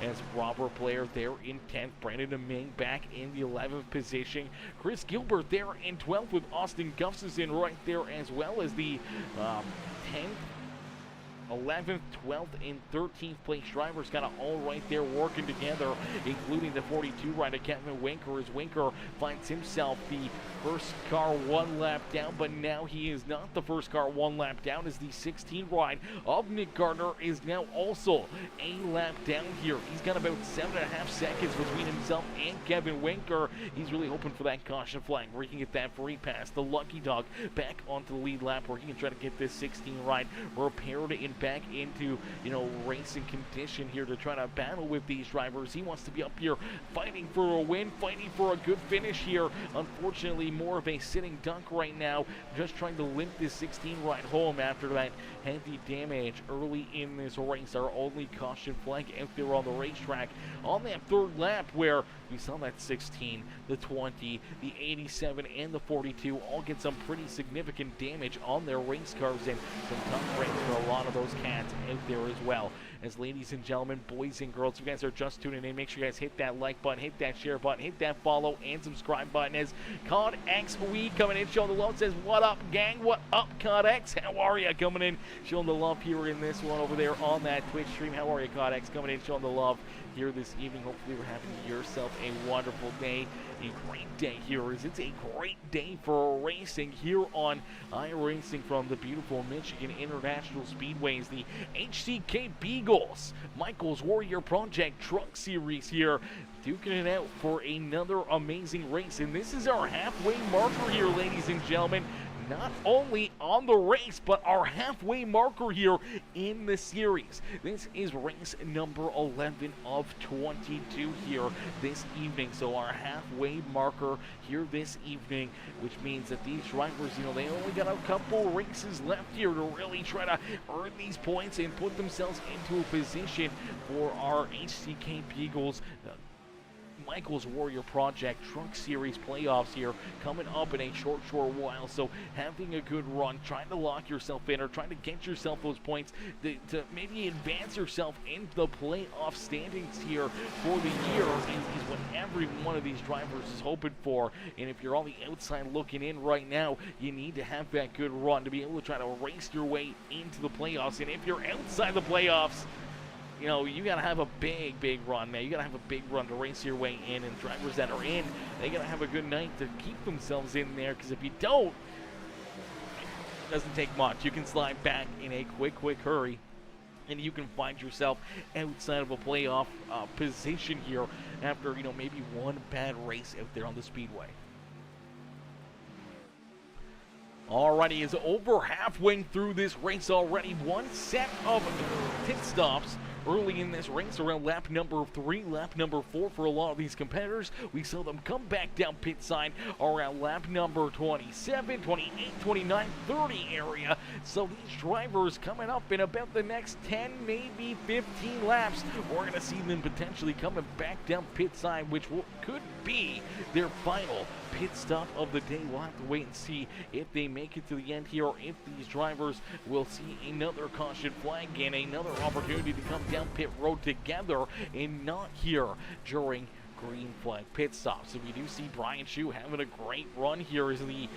As Robert Blair there in 10th, Brandon Aming back in the 11th position, Chris Gilbert there in 12th with Austin Gustafson right there, as well as the 10th, 11th, 12th, and 13th place drivers got it all right there working together, including the 42 rider Kevin Winker, as Winker finds himself the first car one lap down, but now he is not the first car one lap down, as the 16 ride of Nick Gardner is now also a lap down here. He's got about 7.5 seconds between himself and Kevin Winker. He's really hoping for that caution flag where he can get that free pass. The lucky dog back onto the lead lap where he can try to get this 16 ride repaired and back into, racing condition here to try to battle with these drivers. He wants to be up here fighting for a win, fighting for a good finish here. Unfortunately, more of a sitting duck right now, just trying to limp this 16 ride home after that heavy damage early in this race. Our only caution flag out there on the racetrack on that third lap, where we saw that 16, the 20, the 87, and the 42 all get some pretty significant damage on their race cars, and some tough race for a lot of those cats out there as well. As ladies and gentlemen, boys and girls, if you guys are just tuning in, make sure you guys hit that like button, hit that share button, hit that follow and subscribe button. As Cod X Wee coming in, showing the love, says, "What up, gang? What up, Cod X? How are you?" Coming in, showing the love here in this one over there on that Twitch stream. How are you, Cod X? Coming in, showing the love here this evening. Hopefully you're having yourself a wonderful day, a great day here, as it's a great day for racing here on iRacing from the beautiful Michigan International Speedways, the HCK Beagles Michael's Warrior Project Truck Series here, duking it out for another amazing race. And this is our halfway marker here, ladies and gentlemen, not only on the race, but our halfway marker here in the series. This is race number 11 of 22 here this evening. So our halfway marker here this evening, which means that these drivers, they only got a couple races left here to really try to earn these points and put themselves into a position for our HCK Beagles Michael's Warrior Project Truck Series playoffs here coming up in a short while. So having a good run, trying to lock yourself in, or trying to get yourself those points to maybe advance yourself into the playoff standings here for the year is what every one of these drivers is hoping for. And if you're on the outside looking in right now, you need to have that good run to be able to try to race your way into the playoffs. And if you're outside the playoffs, you got to have a big run, man. You got to have a big run to race your way in, and drivers that are in, they got to have a good night to keep themselves in there, because if you don't, it doesn't take much. You can slide back in a quick hurry, and you can find yourself outside of a playoff position here after, maybe one bad race out there on the Speedway. Alrighty, is over halfway through this race already. One set of pit stops early in this race around lap number 3, lap number 4 for a lot of these competitors. We saw them come back down pit side around lap number 27, 28, 29, 30 area. So these drivers coming up in about the next 10, maybe 15 laps, we're going to see them potentially coming back down pit side, which could be their final pit stop of the day. We'll have to wait and see if they make it to the end here, or if these drivers will see another caution flag and another opportunity to come down pit road together and not here during green flag pit stops. So we do see Brian Chu having a great run here as the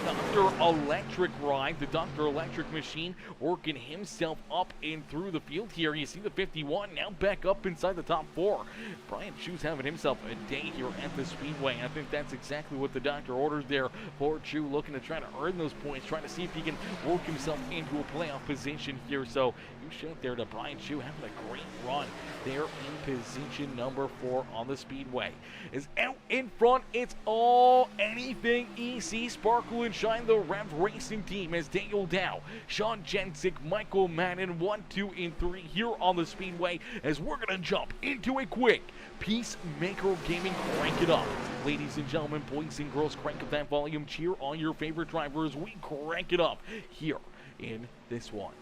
Dr. Electric ride, the Dr. Electric machine working himself up and through the field here. You see the 51 now back up inside the top 4. Brian Chu's having himself a day here at the Speedway. I think that's exactly what the doctor orders there for Chu, looking to try to earn those points, trying to see if he can work himself into a playoff position here. So you shout there to Brian Chu having a great run there in position number 4 on the Speedway. Is out in front, it's all anything EC Sparkle and Shine, the Rev Racing team, as Daniel Dow, Sean Jensick, Michael Madden, 1, 2, and 3 here on the Speedway, as we're going to jump into a quick Peacemaker Gaming Crank It Up. Ladies and gentlemen, boys and girls, crank up that volume, cheer on your favorite drivers. We crank it up here in this one.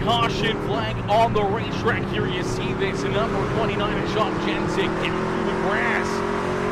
Caution flag on the racetrack here. You see this number 29, Sean Jensen down through the grass.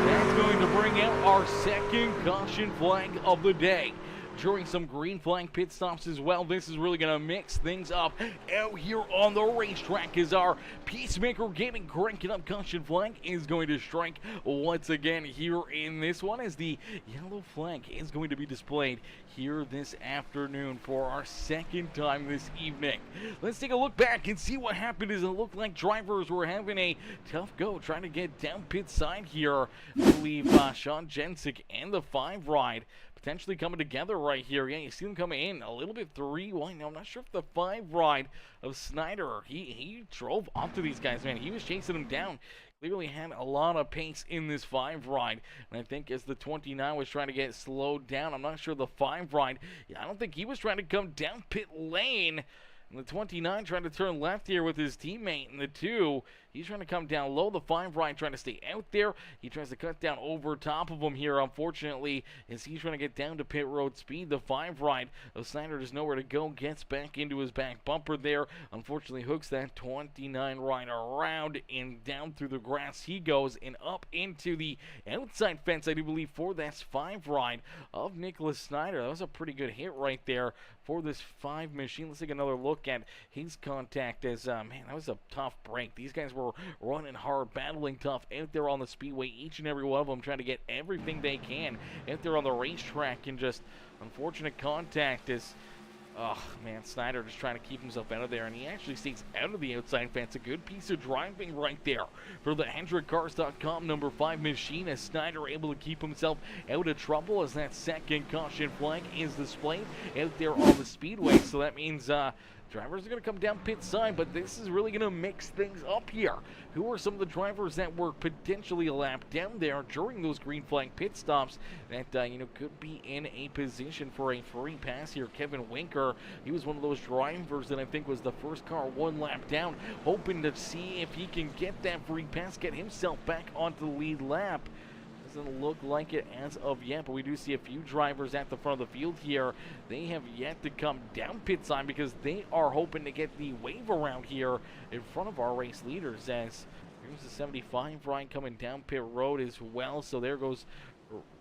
That's going to bring out our second caution flag of the day. During some green flag pit stops as well. This is really going to mix things up out here on the racetrack as our Peacemaker Gaming cranking up caution flag is going to strike once again here in this one, as the yellow flag is going to be displayed here this afternoon for our second time this evening. Let's take a look back and see what happened, as it looked like drivers were having a tough go trying to get down pit side here. I believe Sean Jensick and the 5 ride potentially coming together right here. Yeah, you see them coming in a little bit 3 wide. Now, I'm not sure if the 5 ride of Snyder, he drove onto these guys, man. He was chasing them down. Clearly had a lot of pace in this 5 ride. And I think as the 29 was trying to get slowed down, I'm not sure the 5 ride, I don't think he was trying to come down pit lane. And the 29 trying to turn left here with his teammate in the 2. He's trying to come down low. The 5 ride trying to stay out there. He tries to cut down over top of him here, unfortunately, as he's trying to get down to pit road speed. The 5 ride of Snyder does nowhere to go. Gets back into his back bumper there. Unfortunately, hooks that 29 ride around and down through the grass he goes and up into the outside fence, I do believe, for that 5 ride of Nicholas Snyder. That was a pretty good hit right there for this 5 machine. Let's take another look at his contact, as, man, that was a tough break. These guys were running hard, battling tough out there on the speedway, each and every one of them trying to get everything they can out there on the racetrack, and just unfortunate contact as, oh man, Snyder just trying to keep himself out of there, and he actually stays out of the outside fence. A good piece of driving right there for the HendrickCars.com number 5 machine, as Snyder able to keep himself out of trouble, as that second caution flag is displayed out there on the speedway. So that means drivers are going to come down pit side, but this is really going to mix things up here. Who are some of the drivers that were potentially a lap down there during those green flag pit stops that, you know, could be in a position for a free pass here? Kevin Winker, he was one of those drivers that I think was the first car 1 lap down, hoping to see if he can get that free pass, get himself back onto the lead lap. Doesn't look like it as of yet, but we do see a few drivers at the front of the field here. They have yet to come down pit side because they are hoping to get the wave around here in front of our race leaders, as here's the 75 ride coming down pit road as well. So there goes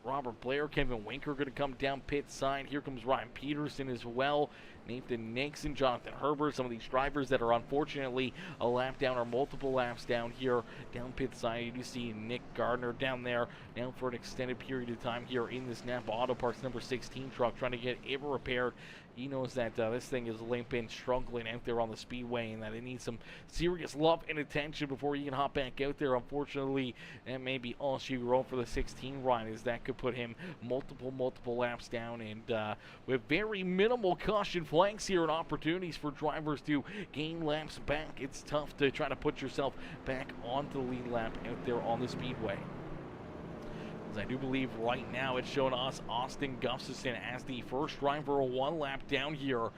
Robert Blair. Kevin Winker going to come down pit side. Here comes Ryan Peterson as well. Nathan Nixon, Jonathan Herbert, some of these drivers that are unfortunately a lap down or multiple laps down here down pit side. You do see Nick Gardner down there now for an extended period of time here in this Napa Auto Parts number 16 truck, trying to get it repaired. He knows that this thing is limping, struggling out there on the speedway, and that it needs some serious love and attention before he can hop back out there. Unfortunately, that may be all she wrote for the 16 ride, as that could put him multiple laps down, and with very minimal caution flags here and opportunities for drivers to gain laps back, it's tough to try to put yourself back onto the lead lap out there on the speedway. I do believe right now it's showing us Austin Gustafson as the first driver 1 lap down here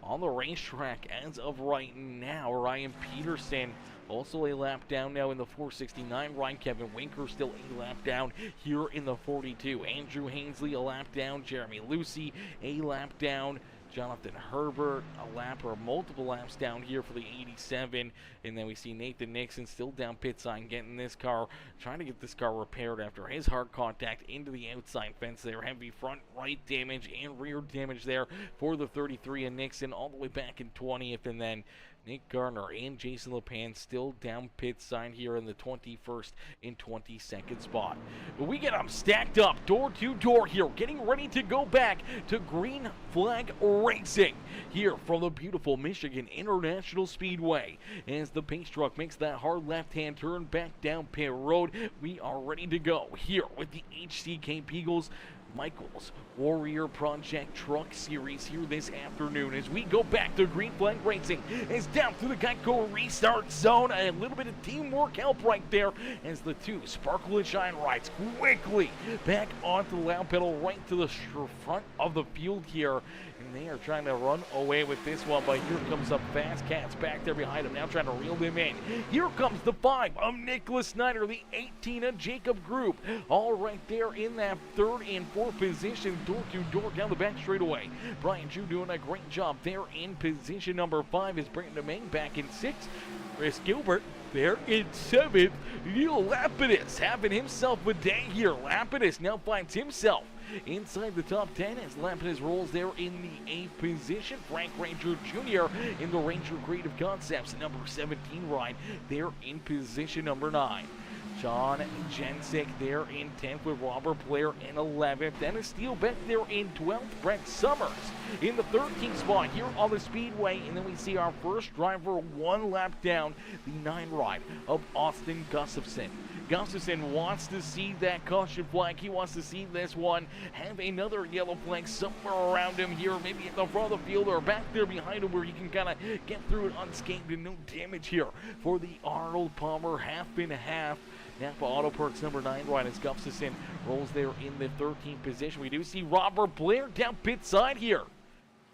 on the racetrack as of right now. Ryan Peterson also a lap down now in the 469. Ryan Kevin Winker still a lap down here in the 42. Andrew Hainsley a lap down. Jeremy Lucy a lap down. Jonathan Herbert a lap or multiple laps down here for the 87. And then we see Nathan Nixon still down pit side getting this car, trying to get this car repaired after his hard contact into the outside fence there. Heavy front right damage and rear damage there for the 33 and Nixon all the way back in 20th. And then Nick Garner and Jason LePan still down pit side here in the 21st and 22nd spot. But we get them stacked up door to door here, getting ready to go back to Green Flag Racing here from the beautiful Michigan International Speedway. As the pace truck makes that hard left-hand turn back down pit road, we are ready to go here with the HCK Eagles Michaels Warrior Project Truck Series here this afternoon as we go back to Green Flag Racing. As down through the Geico restart zone, a little bit of teamwork help right there as the two Sparkle and Shine rides quickly back onto the loud pedal right to the front of the field here. And they are trying to run away with this one, but here comes up Fast Cats back there behind him, now trying to reel them in. Here comes the 5 of Nicholas Snyder, the 18 of Jacob Group, all right there in that 3rd and 4th position, door to door down the back straightaway. Brian Chu doing a great job there in position number 5 is Brandon Domingue back in 6th. Chris Gilbert there in 7th. Neil Lapidus having himself a day here. Lapidus now finds himself inside the top 10 as Lapidus rolls there in the 8th position. Frank Ranger Jr. in the Ranger Creative Concepts, number 17 ride there in position number 9. John Jensick there in 10th with Robert Blair in 11th. Dennis Steele back there in 12th. Brett Summers in the 13th spot here on the Speedway. And then we see our first driver 1 lap down, the 9 ride of Austin Gustafson. Gustafson wants to see that caution flag. He wants to see this one have another yellow flag somewhere around him here, maybe at the front of the field or back there behind him where he can kind of get through it unscathed and no damage here for the Arnold Palmer half and half. Napa Auto Parts number 9 ride as Gustafson rolls there in the 13th position. We do see Robert Blair down pit side here.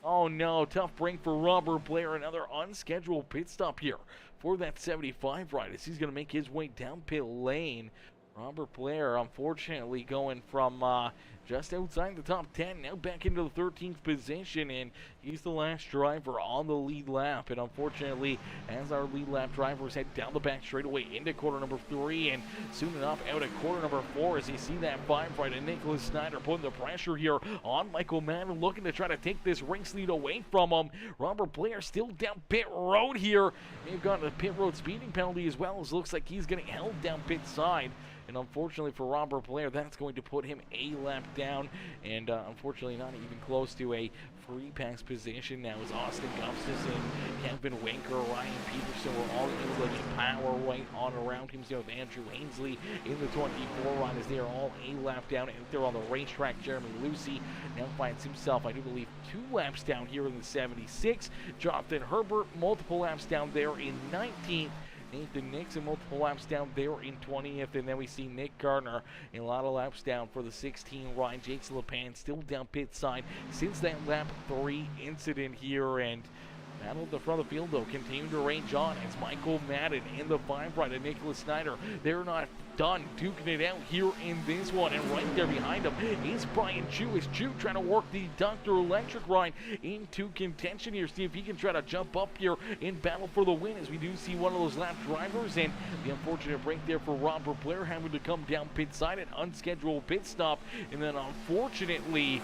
Oh no, tough break for Robert Blair. Another unscheduled pit stop here for that 75 ride as he's going to make his way down pit lane. Robert Blair, unfortunately, going from just outside the top 10, now back into the 13th position, and he's the last driver on the lead lap. And unfortunately, as our lead lap drivers head down the back straightaway into quarter number 3, and soon enough out at quarter number 4, as you see that 5 right, and Nicholas Snyder putting the pressure here on Michael Madden, looking to try to take this race lead away from him. Robert Blair still down pit road here. They've gotten a pit road speeding penalty as well, as looks like he's getting held down pit side. And unfortunately for Robert Blair, that's going to put him a lap down. And unfortunately not even close to a free pass position now as Austin Gustafson, Kevin Winker, Ryan Peterson were all able to get power right on around him. So with Andrew Hainsley in the 24 ride as they are all a lap down. And they're on the racetrack. Jeremy Lucy now finds himself, I do believe, 2 laps down here in the 76. Jonathan Herbert, multiple laps down there in 19th. Nathan Nixon, multiple laps down there in 20th, and then we see Nick Gardner a lot of laps down for the 16 ride. Jason LePan still down pit side since that lap 3 incident here, and battle at the front of the field, though, continuing to range on as Michael Madden in the 5 ride and Nicholas Snyder. They're not done duking it out here in this one, and right there behind him is Brian Chu. Is Chu trying to work the Dr. Electric ride into contention here, see if he can try to jump up here in battle for the win, as we do see one of those lap drivers, and the unfortunate break there for Robert Blair having to come down pit side, an unscheduled pit stop, and then unfortunately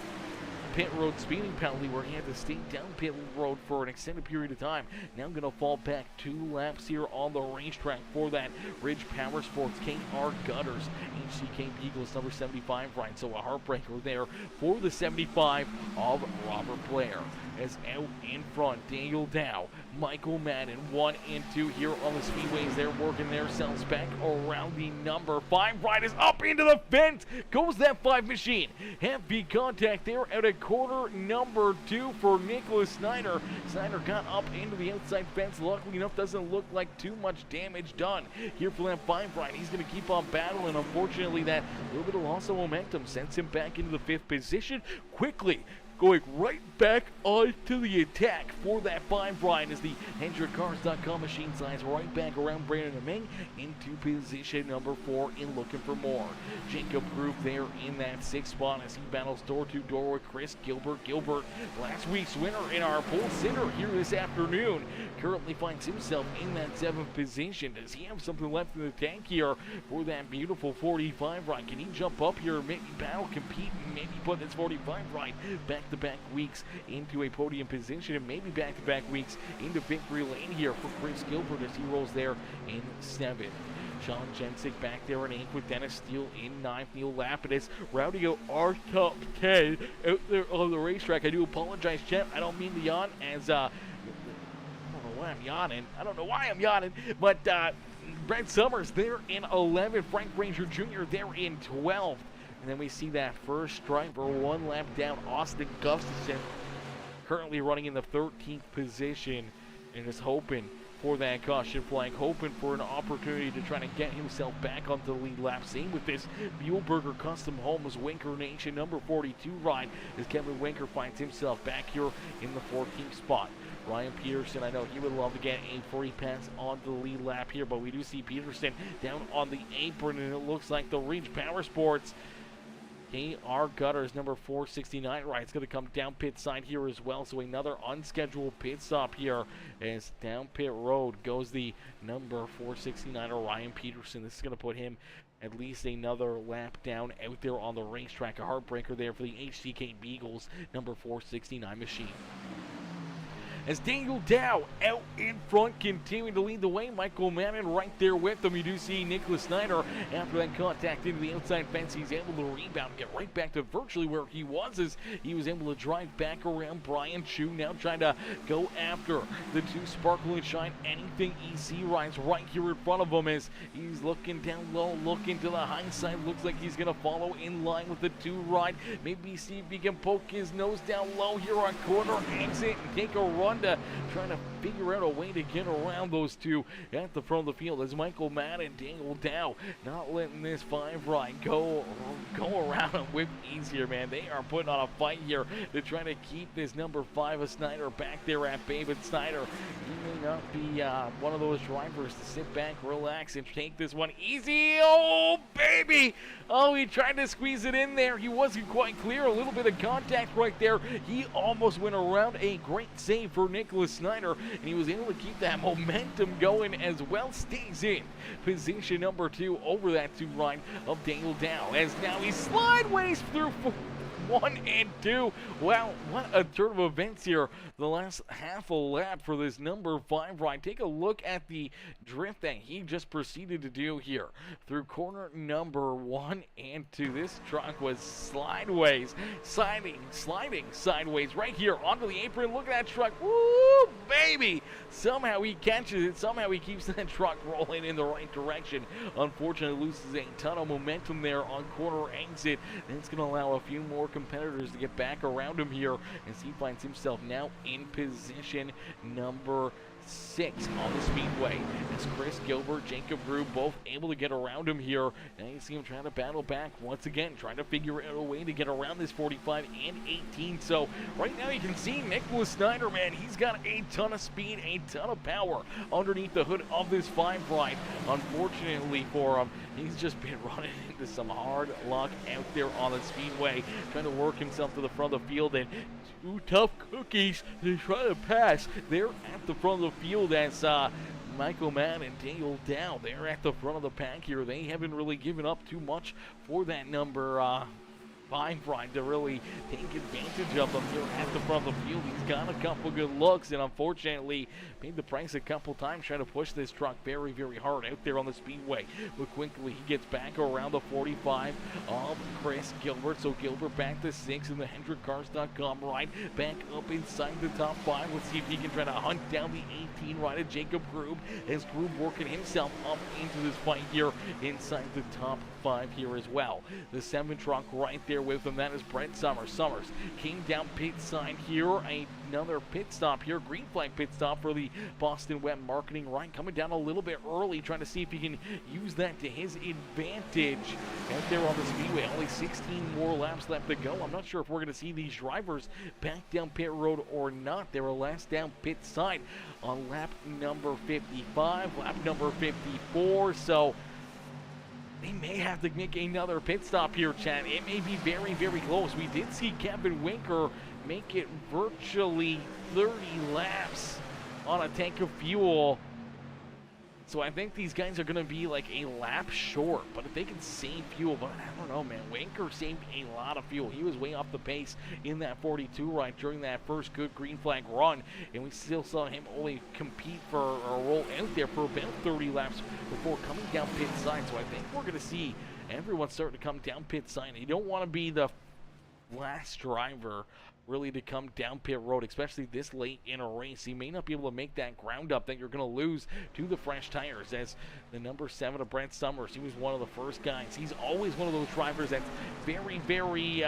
pit road speeding penalty where he had to stay down pit road for an extended period of time. Now going to fall back 2 laps here on the racetrack for that Ridge Powersports KR Gutters HCK Eagles number 75 ride. So a heartbreaker there for the 75 of Robert Blair. As out in front, Daniel Dow, Michael Madden, 1 and 2 here on the speedways. They're working themselves back around the number 5 ride. Is up into the fence. Goes that 5 machine. Heavy contact there out at quarter number 2 for Nicholas Snyder. Snyder got up into the outside fence. Luckily enough, doesn't look like too much damage done here for that 5 ride. He's going to keep on battling. Unfortunately, that little bit of loss of momentum sends him back into the 5th position. Quickly going right back onto the attack for that 5 ride as the HendrickCars.com machine slides right back around Brandon Ming into position number 4 in looking for more. Jacob Groove there in that 6th spot as he battles door-to-door with Chris Gilbert. Gilbert, last week's winner in our pole sitter here this afternoon, currently finds himself in that 7th position. Does he have something left in the tank here for that beautiful 45 ride? Can he jump up here, maybe battle, compete, and maybe put this 45 ride back-to-back weeks into a podium position, and maybe back-to-back weeks into victory lane here for Chris Gilbert as he rolls there in 7th. Sean Jensick back there in 8th with Dennis Steele in 9th. Neil Lapidus rounding out our top 10 out there on the racetrack. I do apologize, Chet. I don't mean to yawn as I don't know why I'm yawning. I don't know why I'm yawning, but Brett Summers there in 11th. Frank Ranger Jr. there in 12th. And then we see that first striper 1 lap down, Austin Gustafson, currently running in the 13th position and is hoping for that caution flag, hoping for an opportunity to try to get himself back onto the lead lap. Same with this Muehlberger Custom Homes Winker Nation number 42 ride as Kevin Winker finds himself back here in the 14th spot. Ryan Peterson, I know he would love to get a free pass on the lead lap here, but we do see Peterson down on the apron, and it looks like the Reach Powersports KR Gutters number 469 ride. It's going to come down pit side here as well. So another unscheduled pit stop here as down pit road goes the number 469 Ryan Peterson. This is going to put him at least another lap down out there on the racetrack. A heartbreaker there for the HCK Beagles number 469 machine. As Daniel Dow out in front, continuing to lead the way. Michael Mannon right there with him. You do see Nicholas Snyder after that contact into the outside fence. He's able to rebound and get right back to virtually where he was as he was able to drive back around Brian Chu. Now trying to go after the 2 Sparkle and Shine Anything EC rides right here in front of him as he's looking down low, looking to the high side. Looks like he's going to follow in line with the 2 ride. Maybe see if he can poke his nose down low here on corner exit and take a run to trying to figure out a way to get around those 2 at the front of the field as Michael Madden, Daniel Dow, not letting this 5 ride go around and whip easier, man. They are putting on a fight here to try to keep this number 5 of Snyder back there at Babe. And Snyder, he may not be one of those drivers to sit back, relax, and take this one easy. Oh, baby! Oh, he tried to squeeze it in there. He wasn't quite clear. A little bit of contact right there. He almost went around. A great save for Nicholas Snyder, and he was able to keep that momentum going as well. Stays in position number 2 over that 2 ride of Daniel Dow as now he's slideways through 1 and 2. Wow, what a turn of events here. The last half a lap for this number 5 ride. Take a look at the drift that he just proceeded to do here through corner number 1 and 2. This truck was sliding sideways right here onto the apron. Look at that truck. Woo, baby! Somehow he catches it. Somehow he keeps that truck rolling in the right direction. Unfortunately, loses a ton of momentum there on corner exit. And it's going to allow a few more competitors to get back around him here as he finds himself now in position number 6 on the speedway. As Chris Gilbert, Jacob Groove both able to get around him here. Now you see him trying to battle back once again, trying to figure out a way to get around this 45 and 18. So right now you can see Nicholas Snyder, man, he's got a ton of speed, a ton of power underneath the hood of this 5 ride. Unfortunately for him, he's just been running into some hard luck out there on the speedway, trying to work himself to the front of the field, and 2 tough cookies to try to pass there at the front of the field as Michael Mann and Daniel Dow, they're at the front of the pack here. They haven't really given up too much for that number 5 ride to really take advantage of him here at the front of the field. He's got a couple good looks and unfortunately paid the price a couple times trying to push this truck very, very hard out there on the speedway. But quickly he gets back around the 45 of Chris Gilbert. So Gilbert back to 6 in the HendrickCars.com ride. Back up inside the top 5. Let's see if he can try to hunt down the 18 ride of Jacob Groove as Groove working himself up into this fight here inside the top 5 here as well. The 7 truck right there there with him. That is Brent Summers. Summers came down pit side here. Another pit stop here. Green flag pit stop for the Boston Web Marketing. Ryan coming down a little bit early, trying to see if he can use that to his advantage. Out there on the Speedway, only 16 more laps left to go. I'm not sure if we're going to see these drivers back down pit road or not. They were last down pit side on lap number 55, lap number 54, so they may have to make another pit stop here, Chad. It may be very, very close. We did see Kevin Winker make it virtually 30 laps on a tank of fuel. So I think these guys are going to be like a lap short, but if they can save fuel, but I don't know, man. Winker saved a lot of fuel. He was way off the pace in that 42 ride during that first good green flag run, and we still saw him only compete for or roll out there for about 30 laps before coming down pit side. So I think we're going to see everyone starting to come down pit side. You don't want to be the last driver really to come down pit road, especially this late in a race. He may not be able to make that ground up that you're going to lose to the fresh tires. As the number 7 of Brent Summers, he was one of the first guys. He's always one of those drivers that's very, very,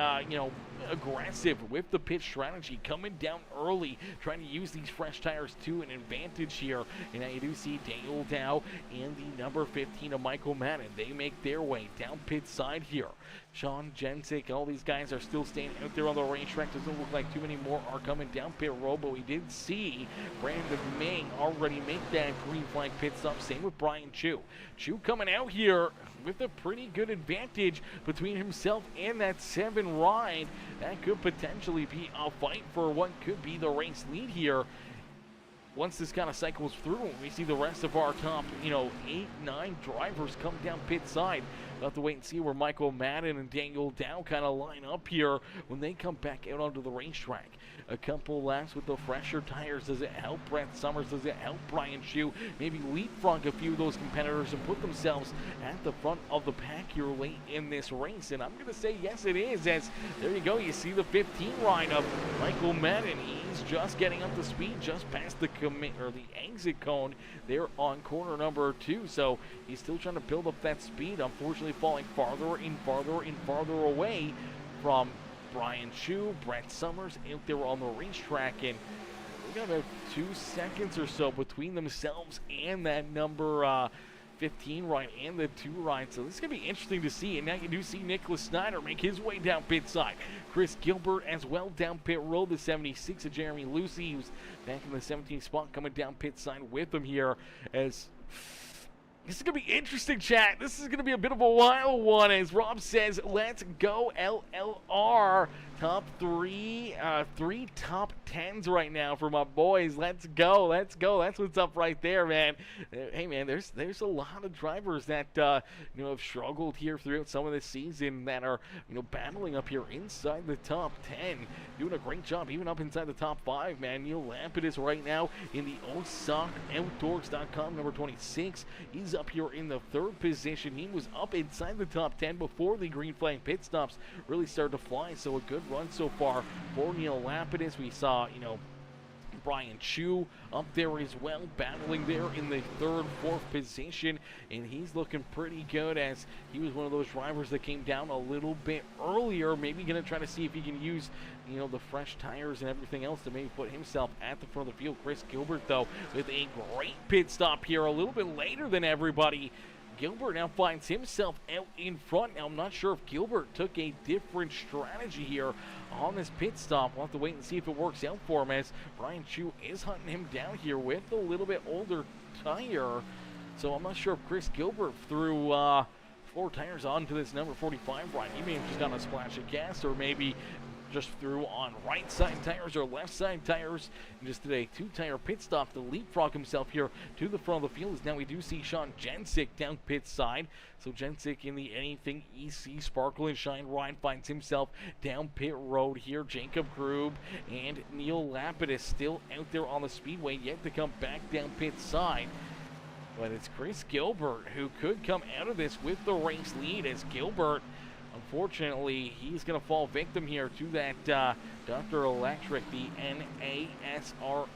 aggressive with the pit strategy, coming down early, trying to use these fresh tires to an advantage here. And now you do see Daniel Dow and the number 15 of Michael Madden. They make their way down pit side here. Sean Jensick, all these guys are still staying out there on the racetrack. Doesn't look like too many more are coming down pit road, but we did see Brandon Ming already make that green flag pit stop. Same with Brian Chu. Chu coming out here with a pretty good advantage between himself and that 7 ride. That could potentially be a fight for what could be the race lead here. Once this kind of cycles through, we see the rest of our top, 8, 9 drivers come down pit side. We'll have to wait and see where Michael Madden and Daniel Dow kind of line up here when they come back out onto the racetrack. A couple laps with the fresher tires. Does it help Brent Summers? Does it help Brian Chu? Maybe leapfrog a few of those competitors and put themselves at the front of the pack here late in this race? And I'm going to say yes, it is, as there you go. You see the 15 ride of Michael Madden. He's just getting up to speed just past the exit cone there on corner number 2. So he's still trying to build up that speed. Unfortunately, falling farther and farther and farther away from Brian Chu, Brent Summers out there on the racetrack, and we got about 2 seconds or so between themselves and that number 15 ride and the 2 ride. So this is going to be interesting to see. And now you do see Nicholas Snyder make his way down pit side. Chris Gilbert as well down pit road. The 76 of Jeremy Lucy, who's back in the 17th spot, coming down pit side with him here. As this is going to be interesting, chat. This is going to be a bit of a wild one, as Rob says, let's go LLR. Top 3, 3 top 10s right now for my boys. Let's go, let's go. That's what's up right there, man. Hey, man, there's a lot of drivers that have struggled here throughout some of this season that are battling up here inside the top 10, doing a great job, even up inside the top 5, man. Neil Lapidus right now in the OSOCOutdoors.com number 26. He's up here in the 3rd position. He was up inside the top 10 before the green flag pit stops really started to fly. So a good run so far for Neil Lapidus. We saw, Brian Chu up there as well, battling there in the 3rd, 4th position, and he's looking pretty good, as he was one of those drivers that came down a little bit earlier. Maybe going to try to see if he can use, the fresh tires and everything else to maybe put himself at the front of the field. Chris Gilbert, though, with a great pit stop here, a little bit later than everybody. Gilbert now finds himself out in front. Now, I'm not sure if Gilbert took a different strategy here on this pit stop. We'll have to wait and see if it works out for him, as Brian Chu is hunting him down here with a little bit older tire. So I'm not sure if Chris Gilbert threw 4 tires onto this number 45 ride. He may have just done a splash of gas, or maybe just threw on right side tires or left side tires and just did a 2-tire pit stop to leapfrog himself here to the front of the field. As now we do see Sean Jensick down pit side. So Jensick in the Anything EC Sparkle and Shine ride finds himself down pit road here. Jacob Grube and Neil Lapidus still out there on the Speedway, yet to come back down pit side. But it's Chris Gilbert who could come out of this with the race lead, as Gilbert, unfortunately, he's going to fall victim here to that Dr. Electric, the NASCAR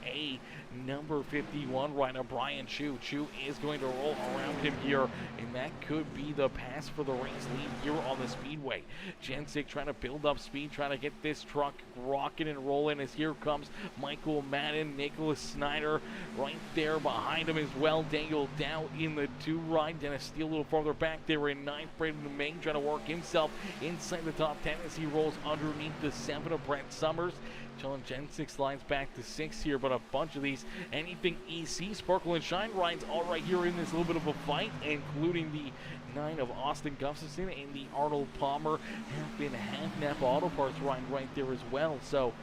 number 51 rider, Brian Chu. Chu is going to roll around him here, and that could be the pass for the race lead here on the Speedway. Jensic trying to build up speed, trying to get this truck rocking and rolling as here comes Michael Madden, Nicholas Snyder right there behind him as well. Daniel Dow in the 2 ride. Dennis Steele a little farther back there in 9th. Braden Ming trying to work himself inside the top 10 as he rolls underneath the 7 of Brent Summers. John Jensic slides back to 6 here, but a bunch of these anything EC Sparkle and Shine rides all right here in this little bit of a fight, including the 9 of Austin Gustafson and the Arnold Palmer have been half-nap auto parts ride right there as well. So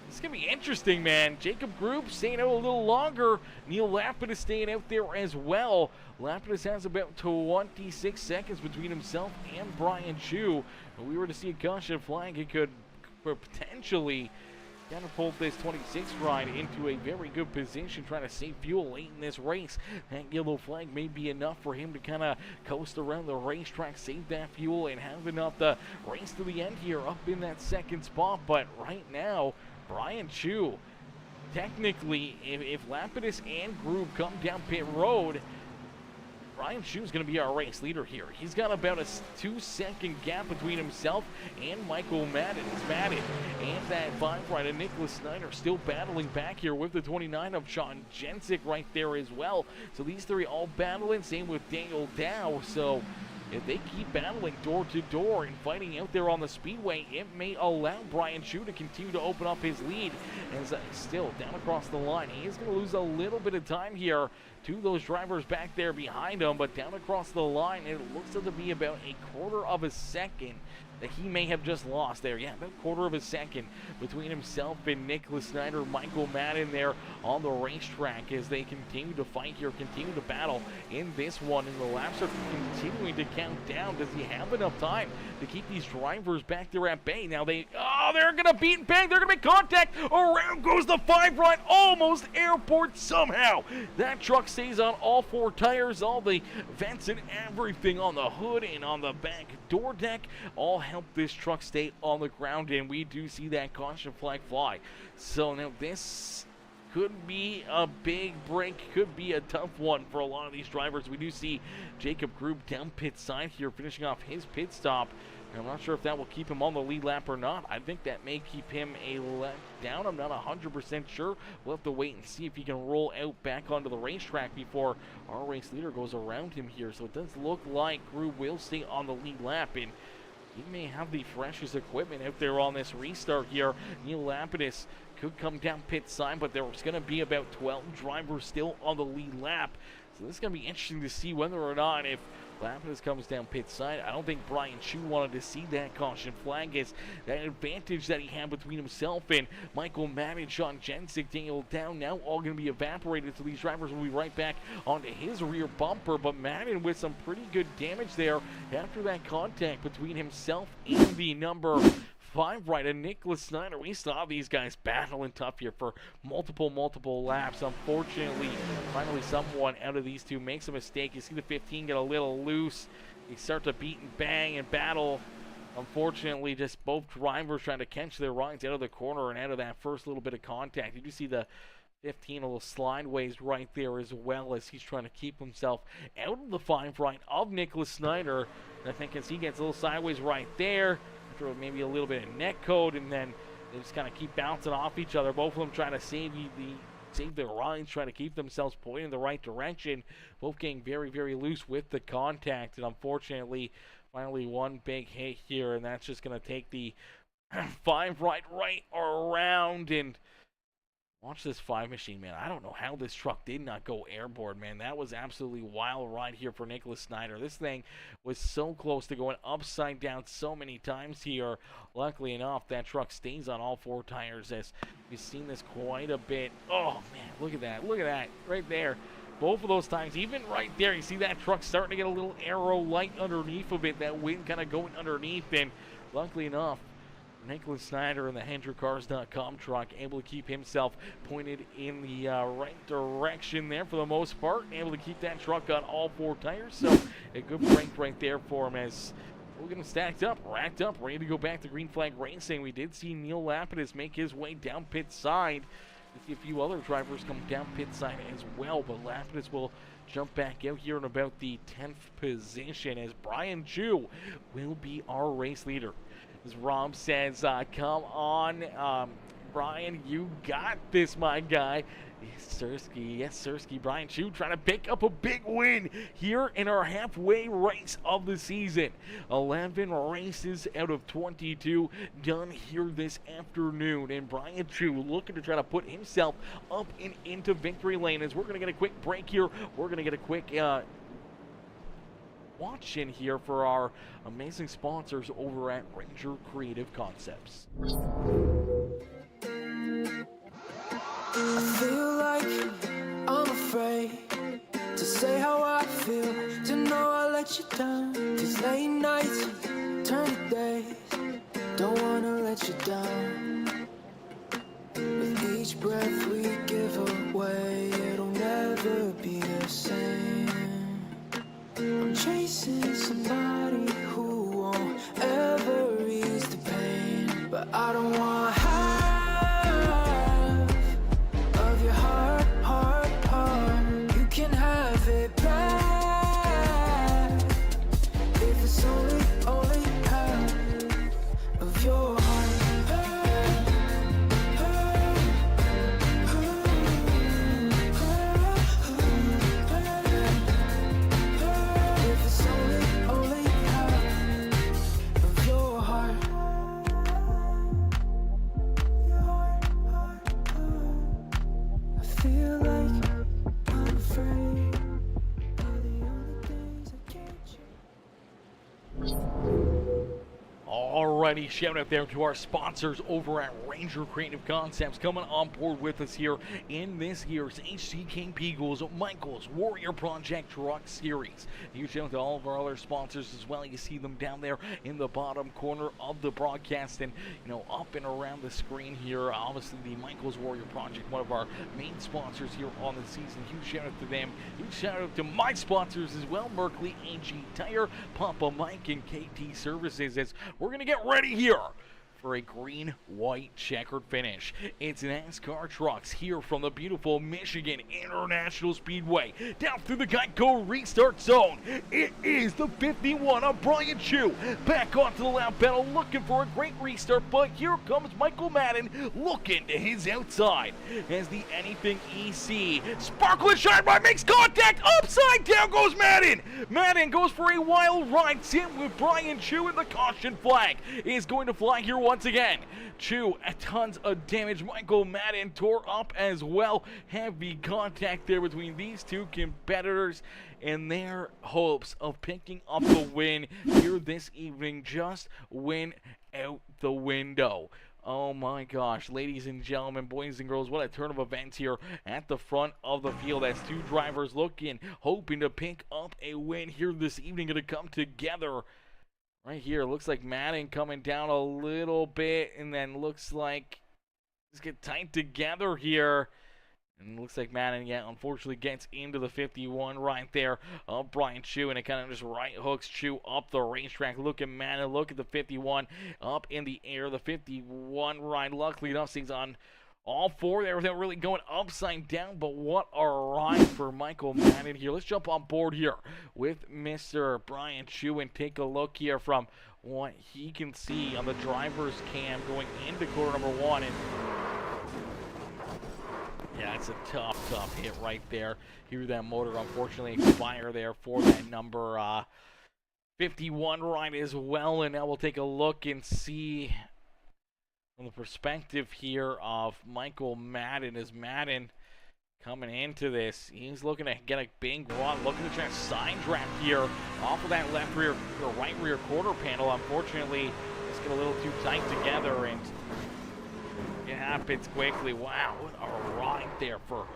it's going to be interesting, man. Jacob Group staying out a little longer. Neil Lapidus staying out there as well. Lapidus has about 26 seconds between himself and Brian Chu. If we were to see a caution flag, it could potentially catapult this 26 ride into a very good position, trying to save fuel late in this race. That yellow flag may be enough for him to kind of coast around the racetrack, save that fuel, and have enough to race to the end here up in that 2nd spot. But right now, Brian Chu, technically, if Lapidus and Group come down pit road, Brian Chu is going to be our race leader here. He's got about a 2-second gap between himself and Michael Madden. It's Madden and that 5 rider Nicholas Snyder still battling back here with the 29 of Sean Jensic right there as well. So these 3 all battling. Same with Daniel Dow. So if they keep battling door to door and fighting out there on the Speedway, it may allow Brian Chu to continue to open up his lead. And still down across the line, he is going to lose a little bit of time here to those drivers back there behind him. But down across the line, it looks to be about a 1/4 of a second that he may have just lost there. Yeah, about a 1/4 of a second between himself and Nicholas Snyder, Michael Madden there on the racetrack as they continue to fight here, continue to battle in this one. And the laps are continuing to count down. Does he have enough time to keep these drivers back there at bay? Now they're going to beat and bang. They're going to make contact. Around goes the 5 ride, almost airport somehow. That truck stays on all 4 tires, all the vents and everything on the hood and on the back door deck all help this truck stay on the ground, and we do see that caution flag fly. So now this could be a big break, could be a tough one for a lot of these drivers. We do see Jacob Group down pit side here, finishing off his pit stop. I'm not sure if that will keep him on the lead lap or not. I think that may keep him a lap down. I'm not 100% sure. We'll have to wait and see if he can roll out back onto the racetrack before our race leader goes around him here. So it does look like Group will stay on the lead lap, and he may have the freshest equipment out there on this restart here. Neil Lapidus could come down pit side, but there's going to be about 12 drivers still on the lead lap. So this is going to be interesting to see whether or not, if Lapidus comes down pit side, I don't think Brian Chu wanted to see that caution flag, as that advantage that he had between himself and Michael Madden, Sean Jensic, Daniel Dow, now all going to be evaporated. So these drivers will be right back onto his rear bumper. But Madden with some pretty good damage there after that contact between himself and the number 5 rider Nicholas Snyder. We saw these guys battling tough here for multiple laps. Unfortunately, finally someone out of these two makes a mistake. You see the 15 get a little loose. They start to beat and bang and battle. Unfortunately, just both drivers trying to catch their rides out of the corner and out of that first little bit of contact. You do see the 15 a little slideways right there, as well as he's trying to keep himself out of the 5 right of Nicholas Snyder. And I think as he gets a little sideways right there, after maybe a little bit of neck code, and then they just kind of keep bouncing off each other. Both of them trying to save their rides, trying to keep themselves pointed in the right direction. Both getting very loose with the contact, and unfortunately, finally one big hit here, and that's just going to take the 5 right around. And watch this 5 machine, man. I don't know how this truck did not go airborne, man. That was absolutely wild ride here for Nicholas Snyder. This thing was so close to going upside down so many times here. Luckily enough, that truck stays on all 4 tires, as we've seen this quite a bit. Oh, man, look at that. Look at that right there. Both of those times, even right there, you see that truck starting to get a little aero light underneath of it, that wind kind of going underneath, and luckily enough, Nicholas Snyder in the HendrickCars.com truck able to keep himself pointed in the right direction there for the most part, able to keep that truck on all 4 tires. So a good break right there for him, as We'll get them stacked up, racked up, ready to go back to green flag racing. We did see Neil Lapidus make his way down pit side. We see a few other drivers come down pit side as well, but Lapidus will jump back out here in about the 10th position as Brian Chu will be our race leader. As Rob says, come on, Brian, you got this, my guy. Yes, Sirski. Brian Chu trying to pick up a big win here in our halfway race of the season. 11 races out of 22 done here this afternoon. And Brian Chu looking to try to put himself up and into victory lane. As we're going to get a quick break here. We're going to get a quick watch in here for our amazing sponsors over at Ranger Creative Concepts. I feel like I'm afraid to say how I feel, to know I let you down. 'Cause late nights turn to days, don't wanna let you down. With each breath we give away, it'll never be the same. I'm chasing somebody who won't ever ease the pain, but I don't want half of your heart, heart, heart. You can have it back if it's only half of your heart. If it's only half of your heart. I feel like I'm afraid of the only things I can't change. Alrighty, shout out there to our sponsors over at Ranger Creative Concepts coming on board with us here in this year's HC King Eagles Michael's Warrior Project Truck Series. Huge shout out to all of our other sponsors as well. You see them down there in the bottom corner of the broadcast and, up and around the screen here. Obviously, the Michael's Warrior Project, one of our main sponsors here on the season. Huge shout out to them. Huge shout out to my sponsors as well, Merkley, AG Tire, Papa Mike, and KT Services, as we're going to get ready here for a green, white, checkered finish. It's NASCAR trucks here from the beautiful Michigan International Speedway down through the Geico restart zone. It is the 51 of Brian Chu back onto the lap pedal looking for a great restart, but here comes Michael Madden looking to his outside as the Anything EC Sparkle and Shine Bright makes contact. Upside down goes Madden. Madden goes for a wild ride. Sim with Brian Chu, and the caution flag is going to fly here once again. Chu, tons of damage. Michael Madden tore up as well. Heavy contact there between these two competitors, and their hopes of picking up the win here this evening just went out the window. Oh my gosh, ladies and gentlemen, boys and girls, what a turn of events here at the front of the field as two drivers looking, hoping to pick up a win here this evening. Going to come together right here. Looks like Madden coming down a little bit, and then looks like let's get tight together here. And looks like Madden, unfortunately gets into the 51 right there of Brian Chu, and it kind of just right hooks Chu up the racetrack. Look at Madden, look at the 51 up in the air. The 51 ride, luckily enough, things on all four there without really going upside down, but what a ride for Michael Madden here. Let's jump on board here with Mr. Brian Chu and take a look here from what he can see on the driver's cam going into quarter number one. And yeah, it's a tough hit right there. Hear that motor unfortunately expire there for that number 51 ride as well. And now we'll take a look and see from the perspective here of Michael Madden. As Madden coming into this, he's looking to get a big run, looking to try to side draft here off of that left rear or right rear quarter panel. Unfortunately, it's get a little too tight together, and it happens quickly. Wow, what a ride there for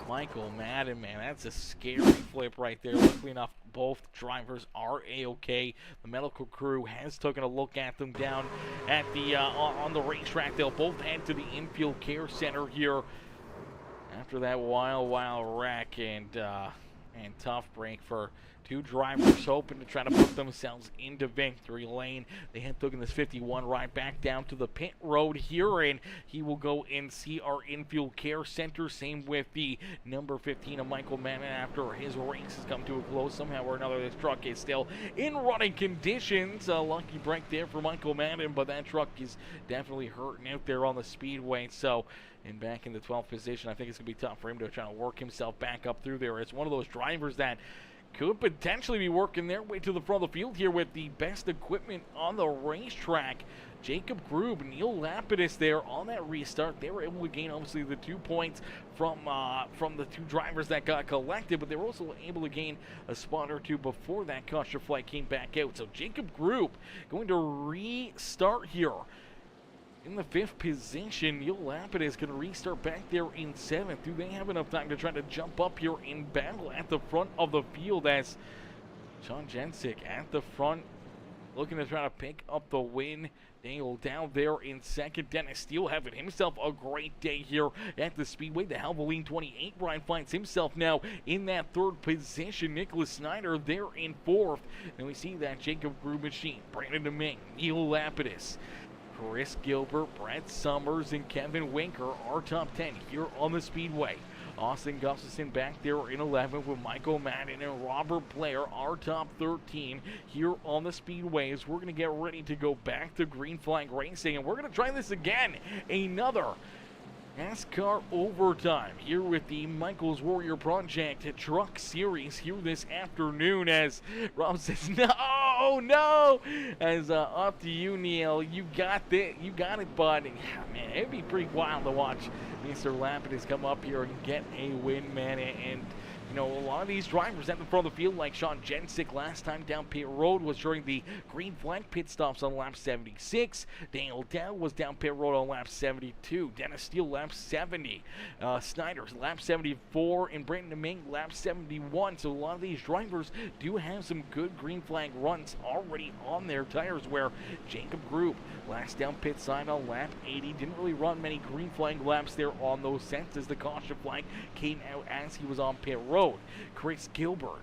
Michael Madden, man. That's a scary flip right there. Luckily enough, both drivers are A-OK. The medical crew has taken a look at them down at the on the racetrack. They'll both head to the infield care center here after that wild wreck. And And tough break for two drivers hoping to try to put themselves into victory lane. They have taken this 51 right back down to the pit road here, and he will go and see our infield care center. Same with the number 15 of Michael Manning after his race has come to a close. Somehow or another, this truck is still in running conditions. A lucky break there for Michael Manning, but that truck is definitely hurting out there on the speedway. So, and back in the 12th position, I think it's going to be tough for him to try to work himself back up through there. It's one of those drivers that could potentially be working their way to the front of the field here with the best equipment on the racetrack. Jacob Grube, Neil Lapidus there on that restart. They were able to gain, obviously, the 2 points from the two drivers that got collected, but they were also able to gain a spot or two before that caution flag came back out. So Jacob Grube going to restart here in the 5th position. Neil Lapid is going to restart back there in 7th. Do they have enough time to try to jump up here in battle at the front of the field as Sean Jensick at the front looking to try to pick up the win. Daniel down there in 2nd. Dennis Steele having himself a great day here at the Speedway. The Halvoline 28 Brian finds himself now in that 3rd position. Nicholas Snyder there in 4th. And we see that Jacob Grube machine. Brandon Domingue, Neil Lapidus, Chris Gilbert, Brett Summers, and Kevin Winker are top 10 here on the Speedway. Austin Gustafson back there in 11th with Michael Madden and Robert Blair, our top 13 here on the Speedway as we're going to get ready to go back to green flag racing. And we're going to try this again. Another NASCAR overtime here with the Michaels Warrior Project Truck Series here this afternoon as Rob says, no, as up to you, Neil. You got it, bud. Man, it'd be pretty wild to watch Mr. Lapidus come up here and get a win, man, and you know, a lot of these drivers at the front of the field, like Sean Jensick last time down pit road, was during the green flag pit stops on lap 76. Daniel Dow was down pit road on lap 72. Dennis Steele, lap 70. Snyder's lap 74. And Brandon Domingue, lap 71. So a lot of these drivers do have some good green flag runs already on their tires, where Jacob Grube, last down pit side on lap 80, didn't really run many green flag laps there on those sets as the caution flag came out as he was on pit road. Chris Gilbert,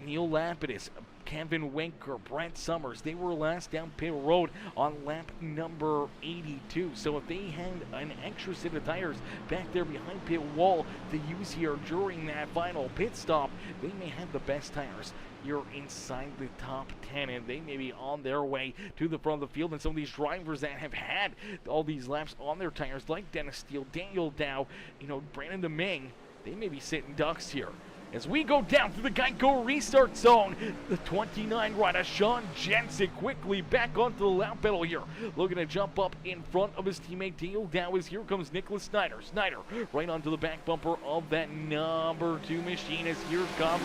Neil Lapidus, Kevin Winker, Brent Summers, they were last down pit road on lap number 82. So if they had an extra set of tires back there behind pit wall to use here during that final pit stop, they may have the best tires here inside the top 10, and they may be on their way to the front of the field. And some of these drivers that have had all these laps on their tires, like Dennis Steele, Daniel Dow, you know, Brandon Domingue, they may be sitting ducks here. As we go down through the Geico restart zone, the 29 rider Sean Jensick quickly back onto the lap pedal here, looking to jump up in front of his teammate Daniel Dow as here comes Nicholas Snyder. Snyder right onto the back bumper of that number 2 machine as here comes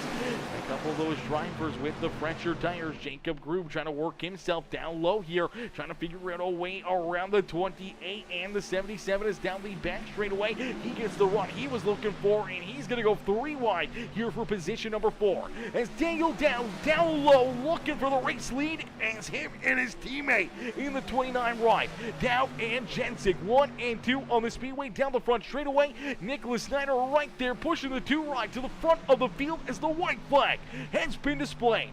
a couple of those drivers with the fresher tires. Jacob Grube trying to work himself down low here, trying to figure out a way around the 28 and the 77 is down the back straightaway. He gets the run he was looking for, and he's going to go 3 wide here for position number 4 as Daniel Dow down low looking for the race lead as him and his teammate in the 29 right. Dow and Jensick 1 and 2 on the Speedway down the front straightaway. Nicholas Snyder right there pushing the 2 right to the front of the field as the white flag has been displayed.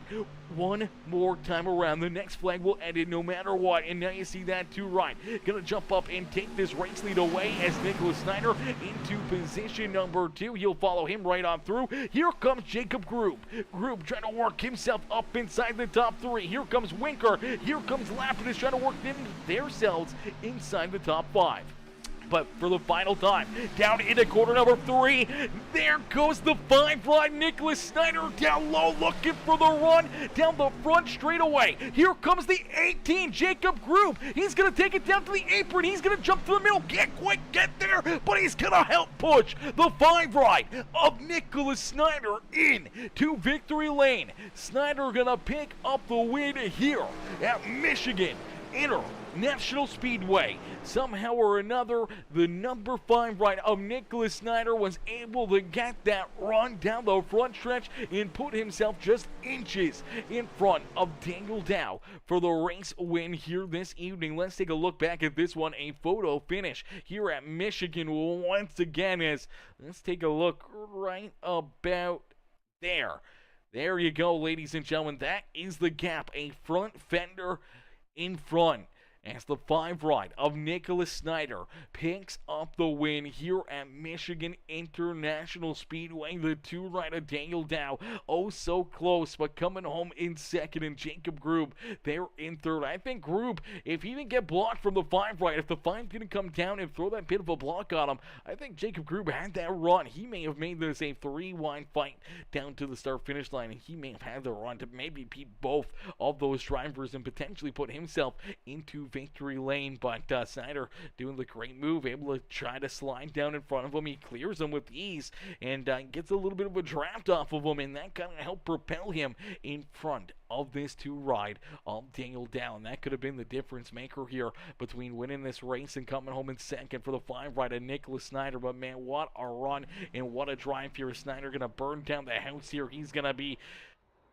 One more time around, the next flag will end it no matter what, and now you see that 2 right gonna jump up and take this race lead away as Nicholas Snyder into position number 2. He'll follow him right on through. Here comes Jacob Grube. Grube trying to work himself up inside the top 3. Here comes Winker. Here comes Lapidus trying to work themselves inside the top 5. But for the final time, down into corner number 3, there goes the 5 right. Nicholas Snyder down low looking for the run down the front straightaway. Here comes the 18, Jacob Grube. He's going to take it down to the apron. He's going to jump to the middle. Can't quite get there, but he's going to help push the 5 right of Nicholas Snyder in to victory lane. Snyder going to pick up the win here at Michigan International Speedway. Somehow or another, the number 5 right of Nicholas Snyder was able to get that run down the front stretch and put himself just inches in front of Daniel Dow for the race win here this evening. Let's take a look back at this one, a photo finish here at Michigan once again. As let's take a look right about there. There you go, ladies and gentlemen. That is the gap. A front fender in front as the 5 ride of Nicholas Snyder picks up the win here at Michigan International Speedway. The 2 ride of Daniel Dow, oh so close, but coming home in second, and Jacob Grube there in third. I think Grube, if he didn't get blocked from the 5 ride, if the 5 didn't come down and throw that bit of a block on him, I think Jacob Grube had that run. He may have made this a 3-wide fight down to the start finish line, and he may have had the run to maybe beat both of those drivers and potentially put himself into victory lane. But Snyder doing the great move, able to try to slide down in front of him. He clears him with ease and gets a little bit of a draft off of him, and that kind of helped propel him in front of this 2 ride of Daniel Down. That could have been the difference maker here between winning this race and coming home in second for the 5 ride of Nicholas Snyder. But man, what a run and what a drive here. Snyder gonna burn down the house here. He's gonna be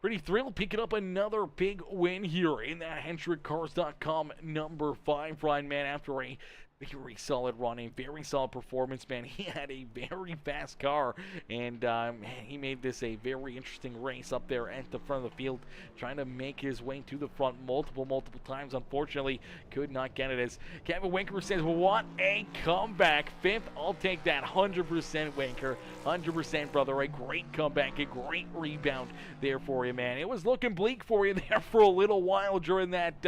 pretty thrilled picking up another big win here in that HendrickCars.com number 5 ride, man, after a very solid run, a very solid performance, man. He had a very fast car, and man, he made this a very interesting race up there at the front of the field, trying to make his way to the front multiple times. Unfortunately, could not get it, as Kevin Winker says, what a comeback. 5th, I'll take that. 100% Winker, 100% brother. A great comeback, a great rebound there for you, man. It was looking bleak for you there for a little while during that,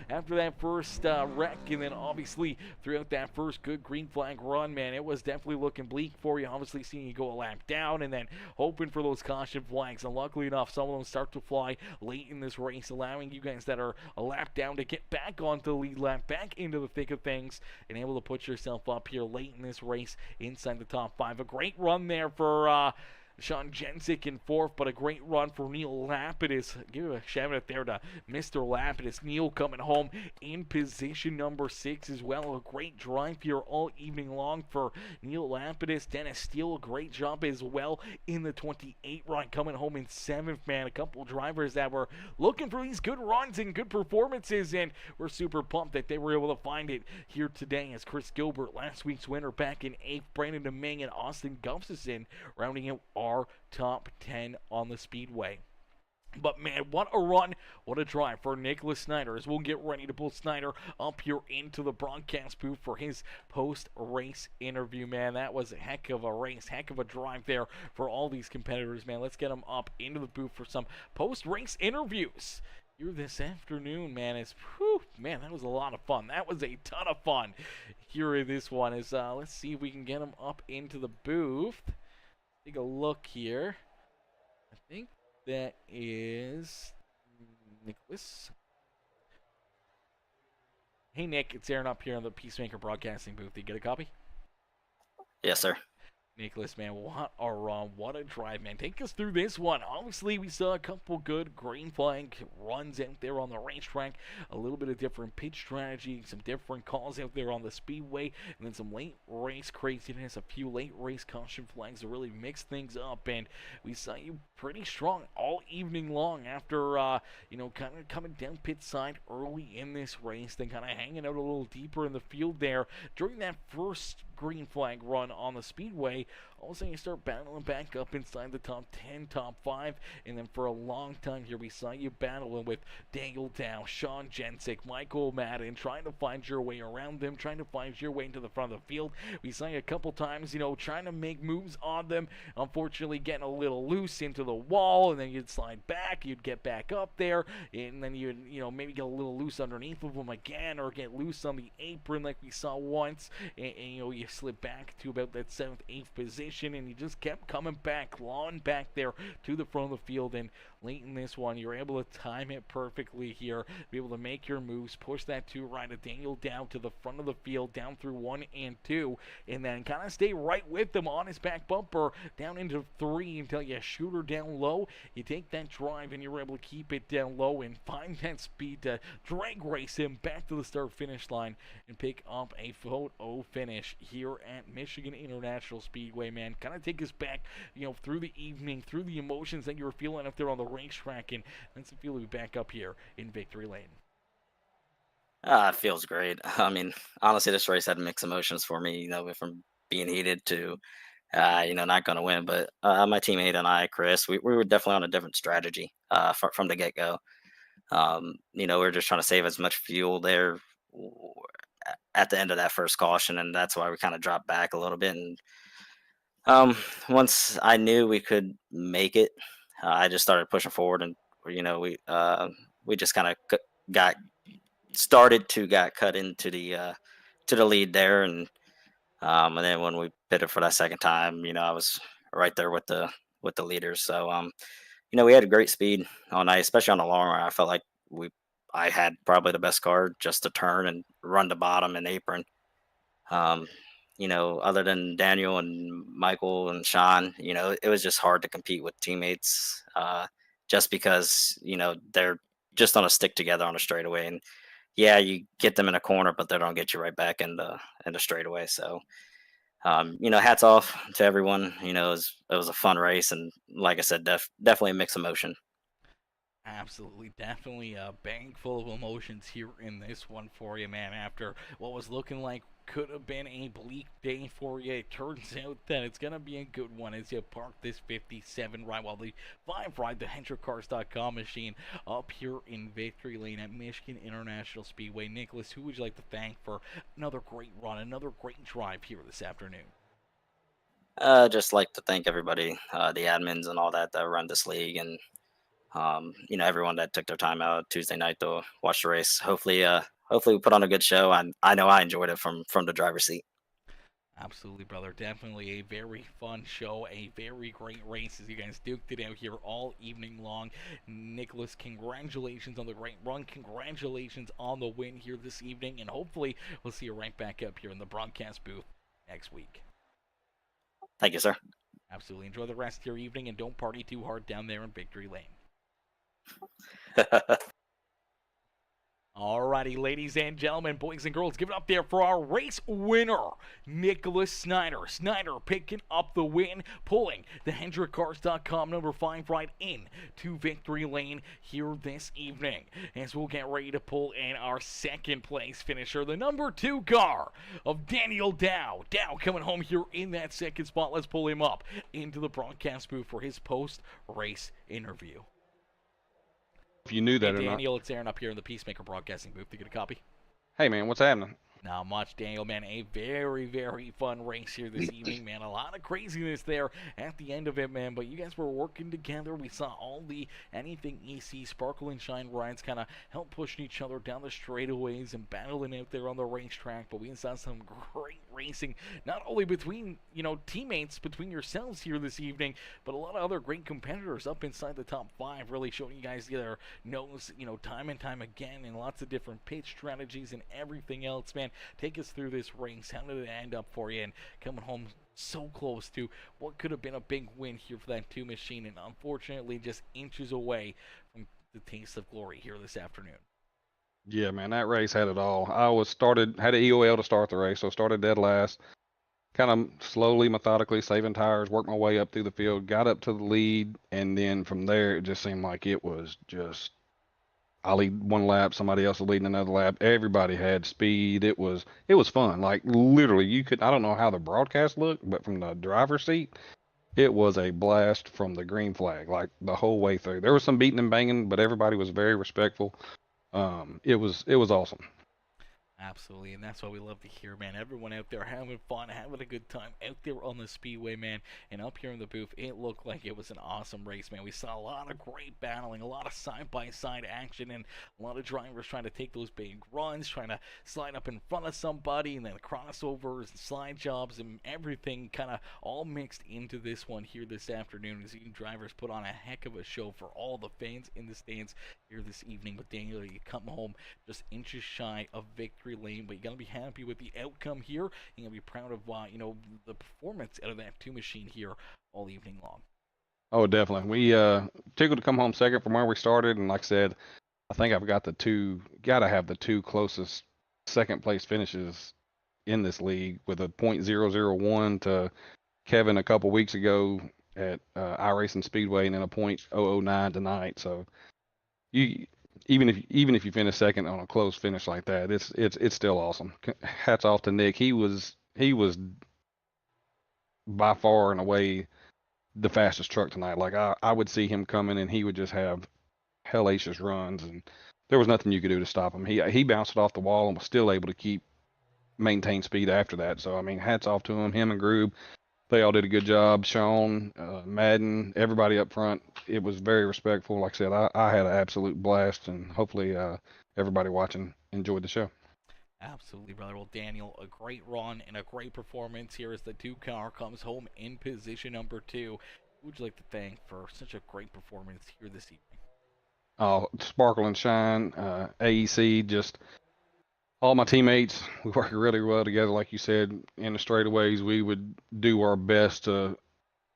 after that first wreck, and then obviously throughout that first good green flag run, man, it was definitely looking bleak for you. Obviously seeing you go a lap down and then hoping for those caution flags, and luckily enough, some of them start to fly late in this race, allowing you guys that are a lap down to get back onto the lead lap, back into the thick of things, and able to put yourself up here late in this race inside the top 5. A great run there for Sean Jensic in 4th, but a great run for Neil Lapidus. Give a shout out there to Mr. Lapidus. Neil coming home in position number 6 as well. A great drive here all evening long for Neil Lapidus. Dennis Steele, a great job as well in the 28 run, coming home in 7th, man. A couple drivers that were looking for these good runs and good performances, and we're super pumped that they were able to find it here today, as Chris Gilbert, last week's winner, back in 8th. Brandon Domingue and Austin Gustafson rounding out our top 10 on the Speedway. But man, what a run, what a drive for Nicholas Snyder, as we'll get ready to pull Snyder up here into the broadcast booth for his post-race interview, man. That was a heck of a race, heck of a drive there for all these competitors, man. Let's get them up into the booth for some post-race interviews here this afternoon, man. Man, that was a lot of fun. That was a ton of fun here in this one. Let's see if we can get them up into the booth. Take a look here. I think that is Nicholas. Hey Nick, it's Aaron up here on the Peacemaker Broadcasting booth. Did you get a copy? Yes, sir. Nicholas, man, what a run, what a drive, man. Take us through this one. Obviously, we saw a couple good green flag runs out there on the racetrack, a little bit of different pitch strategy, some different calls out there on the Speedway, and then some late race craziness, a few late race caution flags to really mix things up, and we saw you pretty strong all evening long after, kind of coming down pit side early in this race, then kind of hanging out a little deeper in the field there during that first green flag run on the Speedway. All of a sudden you start battling back up inside the top 10, top 5, and then for a long time here we saw you battling with Daniel Dow, Sean Jensic, Michael Madden, trying to find your way around them, trying to find your way into the front of the field. We saw you a couple times, trying to make moves on them, unfortunately getting a little loose into the wall, and then you'd slide back, you'd get back up there, and then you'd, maybe get a little loose underneath of them again, or get loose on the apron like we saw once, and you slip back to about that 7th, 8th position, and you just kept coming back, clawing back there to the front of the field. And late in this one, you're able to time it perfectly here, be able to make your moves, push that 2 right of Daniel down to the front of the field, down through 1 and 2, and then kind of stay right with them on his back bumper down into 3 until you shoot her down low. You take that drive and you're able to keep it down low and find that speed to drag race him back to the start finish line and pick up a photo finish here at Michigan International Speedway, man. Kind of take us back, through the evening, through the emotions that you were feeling up there on the racetrack, and then some feeling back up here in Victory Lane. It feels great. I mean, honestly, this race had mixed emotions for me, from being heated to not going to win. But my teammate and I, Chris, we were definitely on a different strategy from the get go. We were just trying to save as much fuel there at the end of that first caution, and that's why we kind of dropped back a little bit. And once I knew we could make it, I just started pushing forward, and we just kind of got got cut into the lead there, and then when we pitted for that second time, I was right there with the leaders. So we had a great speed all night, especially on the long run. I felt like I had probably the best car just to turn and run to bottom and apron. Um, other than Daniel and Michael and Sean, it was just hard to compete with teammates, just because they're just on a stick together on a straightaway, and yeah, you get them in a corner, but they don't get you right back in the straightaway. So hats off to everyone. It was a fun race, and like I said, definitely a mixed emotion. Absolutely, definitely a bank full of emotions here in this one for you, man. After what was looking like could have been a bleak day for you, it turns out that it's going to be a good one as you park this 57 ride, while the 5 ride, the HendrickCars.com machine, up here in Victory Lane at Michigan International Speedway. Nicholas, who would you like to thank for another great run, another great drive here this afternoon? Just like to thank everybody, the admins and all that run this league, and everyone that took their time out Tuesday night to watch the race. Hopefully we put on a good show. I know I enjoyed it from the driver's seat. Absolutely, brother. Definitely a very fun show, a very great race as you guys duked it out here all evening long. Nicholas, congratulations on the great run. Congratulations on the win here this evening, and hopefully we'll see you right back up here in the broadcast booth next week. Thank you, sir. Absolutely. Enjoy the rest of your evening, and don't party too hard down there in Victory Lane. Alrighty, ladies and gentlemen, boys and girls, give it up there for our race winner, Nicholas Snyder. Snyder picking up the win, pulling the HendrickCars.com number 5 ride in to Victory Lane here this evening. As we'll get ready to pull in our second place finisher, the number 2 car of Daniel Dow. Dow coming home here in that second spot. Let's pull him up into the broadcast booth for his post-race interview. If you knew that Hey, or Daniel, it's Aaron up here in the Peacemaker broadcasting booth. You get a copy? not. Hey, man, what's happening? Not much, Daniel, man. A very, very fun race here this evening, man. A lot of craziness there at the end of it, man. But you guys were working together. We saw all the anything EC Sparkle and Shine rides kind of help pushing each other down the straightaways and battling out there on the racetrack. But we saw some great racing, not only between, teammates, between yourselves here this evening, but a lot of other great competitors up inside the top 5, really showing you guys their nose, time and time again, and lots of different pitch strategies and everything else, man. Take us through this race. How did it end up for you? And coming home so close to what could have been a big win here for that 2 machine, and unfortunately just inches away from the taste of glory here this afternoon. Yeah, man, that race had it all. Had an EOL to start the race, so started dead last. Kind of slowly, methodically saving tires, worked my way up through the field, got up to the lead, and then from there it just seemed like it was just I lead one lap, somebody else was leading another lap. Everybody had speed. It was fun. Like literally, I don't know how the broadcast looked, but from the driver's seat, it was a blast from the green flag, like the whole way through. There was some beating and banging, but everybody was very respectful. It was awesome. Absolutely, and that's what we love to hear, man. Everyone out there having fun, having a good time out there on the Speedway, man. And up here in the booth, it looked like it was an awesome race, man. We saw a lot of great battling, a lot of side-by-side action, and a lot of drivers trying to take those big runs, trying to slide up in front of somebody, and then crossovers and slide jobs and everything kind of all mixed into this one here this afternoon. As you drivers put on a heck of a show for all the fans in the stands here this evening. But Daniel, you come home just inches shy of victory lane, but you gotta be happy with the outcome here. You gotta be proud of the performance out of that 2 machine here all evening long. Oh, definitely. We tickled to come home second from where we started, and like I said, I think I've got gotta have the 2 closest second place finishes in this league, with a .001 to Kevin a couple weeks ago at iRacing Speedway, and then a .009 tonight. So you even if you finish second on a close finish like that, it's still awesome. Hats off to Nick. He was by far and away the fastest truck tonight. Like I would see him coming and he would just have hellacious runs, and there was nothing you could do to stop him. He bounced it off the wall and was still able to maintain speed after that. So I mean, hats off to him. Him and Groob, they all did a good job. Sean, Madden, everybody up front, it was very respectful. Like I said, I had an absolute blast, and hopefully everybody watching enjoyed the show. Absolutely, brother. Well, Daniel, a great run and a great performance here as the 2-car comes home in position number 2. Who would you like to thank for such a great performance here this evening? Sparkle and Shine, AEC, just all my teammates. We work really well together. Like you said, in the straightaways, we would do our best to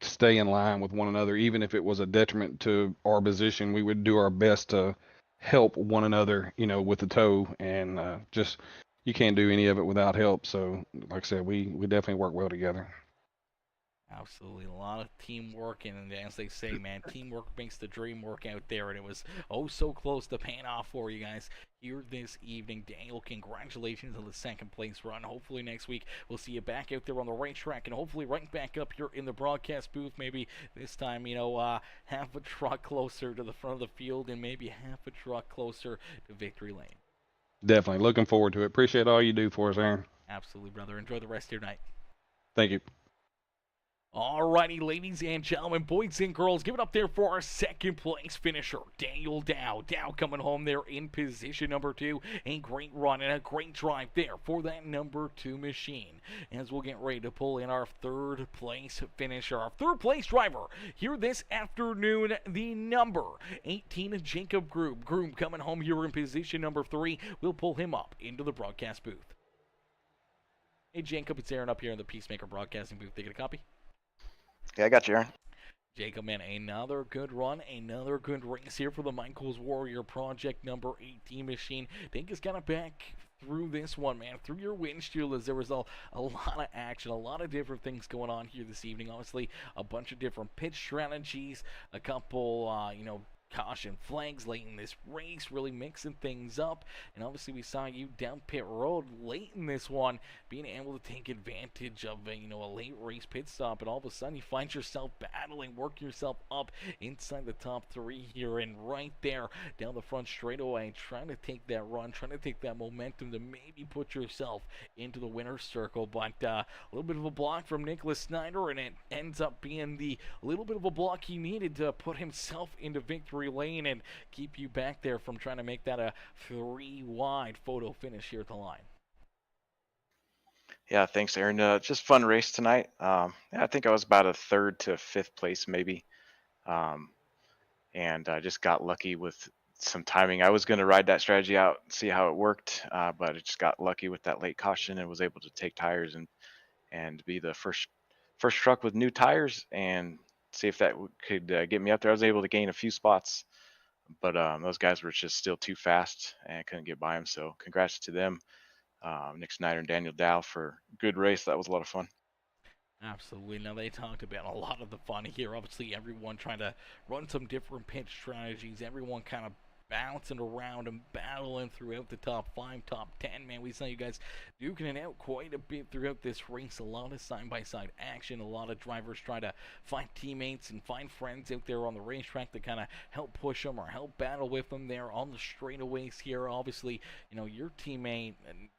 stay in line with one another, even if it was a detriment to our position. We would do our best to help one another, with the tow, and just you can't do any of it without help. So, like I said, we definitely work well together. Absolutely, a lot of teamwork, and as they say, man, teamwork makes the dream work out there, and it was oh so close to paying off for you guys here this evening. Daniel, congratulations on the second place run. Hopefully next week we'll see you back out there on the racetrack, and hopefully right back up here in the broadcast booth. Maybe this time, half a truck closer to the front of the field, and maybe half a truck closer to victory lane. Definitely looking forward to it. Appreciate all you do for us, Aaron. Absolutely, brother. Enjoy the rest of your night. Thank you. Alrighty, ladies and gentlemen, boys and girls, give it up there for our second place finisher, Daniel Dow. Dow coming home there in position number 2. A great run and a great drive there for that number 2 machine. As we'll get ready to pull in our third place finisher, our third place driver here this afternoon, the number 18, Jacob Groom. Groom coming home here in position number 3. We'll pull him up into the broadcast booth. Hey, Jacob, it's Aaron up here in the Peacemaker broadcasting booth. Taking a copy? Yeah, I got you, Aaron. Jacob, man, another good run, another good race here for the Michaels Warrior Project number 18 machine. Take us kind of back through this one, man, through your windshield, as there was a lot of action, a lot of different things going on here this evening. Obviously, a bunch of different pitch strategies, a couple, caution flags late in this race, really mixing things up. And obviously we saw you down pit road late in this one, being able to take advantage of a late race pit stop, and all of a sudden you find yourself battling, working yourself up inside the top 3 here, and right there down the front straightaway, trying to take that run, trying to take that momentum to maybe put yourself into the winner's circle. But a little bit of a block from Nicholas Snyder, and it ends up being the little bit of a block he needed to put himself into victory lane and keep you back there from trying to make that a 3-wide photo finish here at the line. Yeah, thanks, Aaron. Just fun race tonight. Yeah, I think I was about a 3rd to 5th place maybe, and I just got lucky with some timing. I was going to ride that strategy out and see how it worked, but I just got lucky with that late caution and was able to take tires and be the first truck with new tires and see if that could get me up there. I was able to gain a few spots, but those guys were just still too fast and I couldn't get by them. So congrats to them, Nick Snyder and Daniel Dow, for a good race. That was a lot of fun. Absolutely. Now, they talked about a lot of the fun here. Obviously, everyone trying to run some different pitch strategies. Everyone kind of bouncing around and battling throughout the top 5, top 10. Man, we saw you guys duking it out quite a bit throughout this race. A lot of side-by-side action. A lot of drivers try to find teammates and find friends out there on the racetrack to kind of help push them or help battle with them there on the straightaways here. Obviously, your teammate and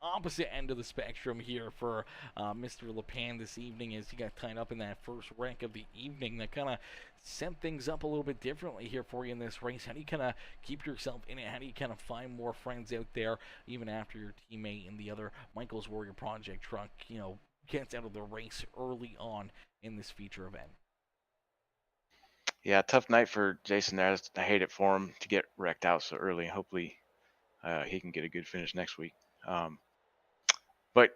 opposite end of the spectrum here for Mr. LePan this evening, as he got tied up in that first wreck of the evening. That kind of set things up a little bit differently here for you in this race. How do you kind of keep yourself in it? How do you kind of find more friends out there even after your teammate in the other Michaels Warrior Project truck gets out of the race early on in this feature event? Yeah, tough night for Jason there. I hate it for him to get wrecked out so early. Hopefully he can get a good finish next week. But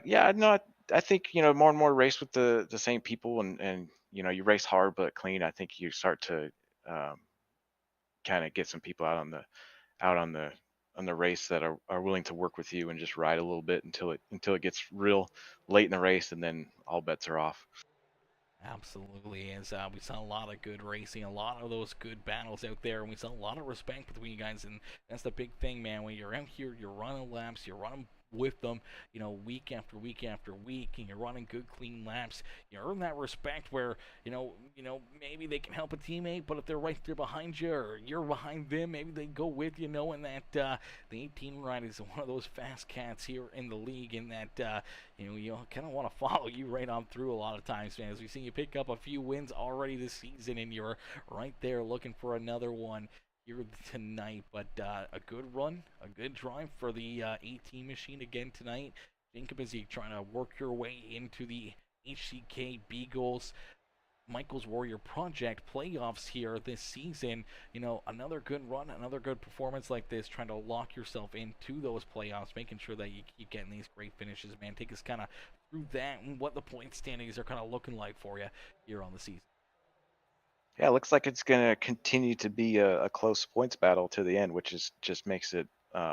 yeah, no, I think more and more race with the same people, and you race hard but clean. I think you start to kind of get some people out on the race that are willing to work with you and just ride a little bit until it gets real late in the race, and then all bets are off. Absolutely, as we saw a lot of good racing, a lot of those good battles out there, and we saw a lot of respect between you guys, and that's the big thing, man. When you're out here, you're running laps, you're running with them, you know, week after week after week, and you're running good, clean laps, you earn that respect where, maybe they can help a teammate, but if they're right there behind you or you're behind them, maybe they go with you, knowing that the 18 ride is one of those fast cats here in the league, and that, you kind of want to follow you right on through a lot of times, man. As we've seen you pick up a few wins already this season, and you're right there looking for another one here tonight. But a good run, a good drive for the 18 machine again tonight. Jacob, as you trying to work your way into the HCK Beagles Michael's Warrior Project playoffs here this season. Another good run, another good performance like this, trying to lock yourself into those playoffs, making sure that you keep getting these great finishes, man. Take us kind of through that and what the point standings are kind of looking like for you here on the season. Yeah, it looks like it's going to continue to be a close points battle to the end, which just makes it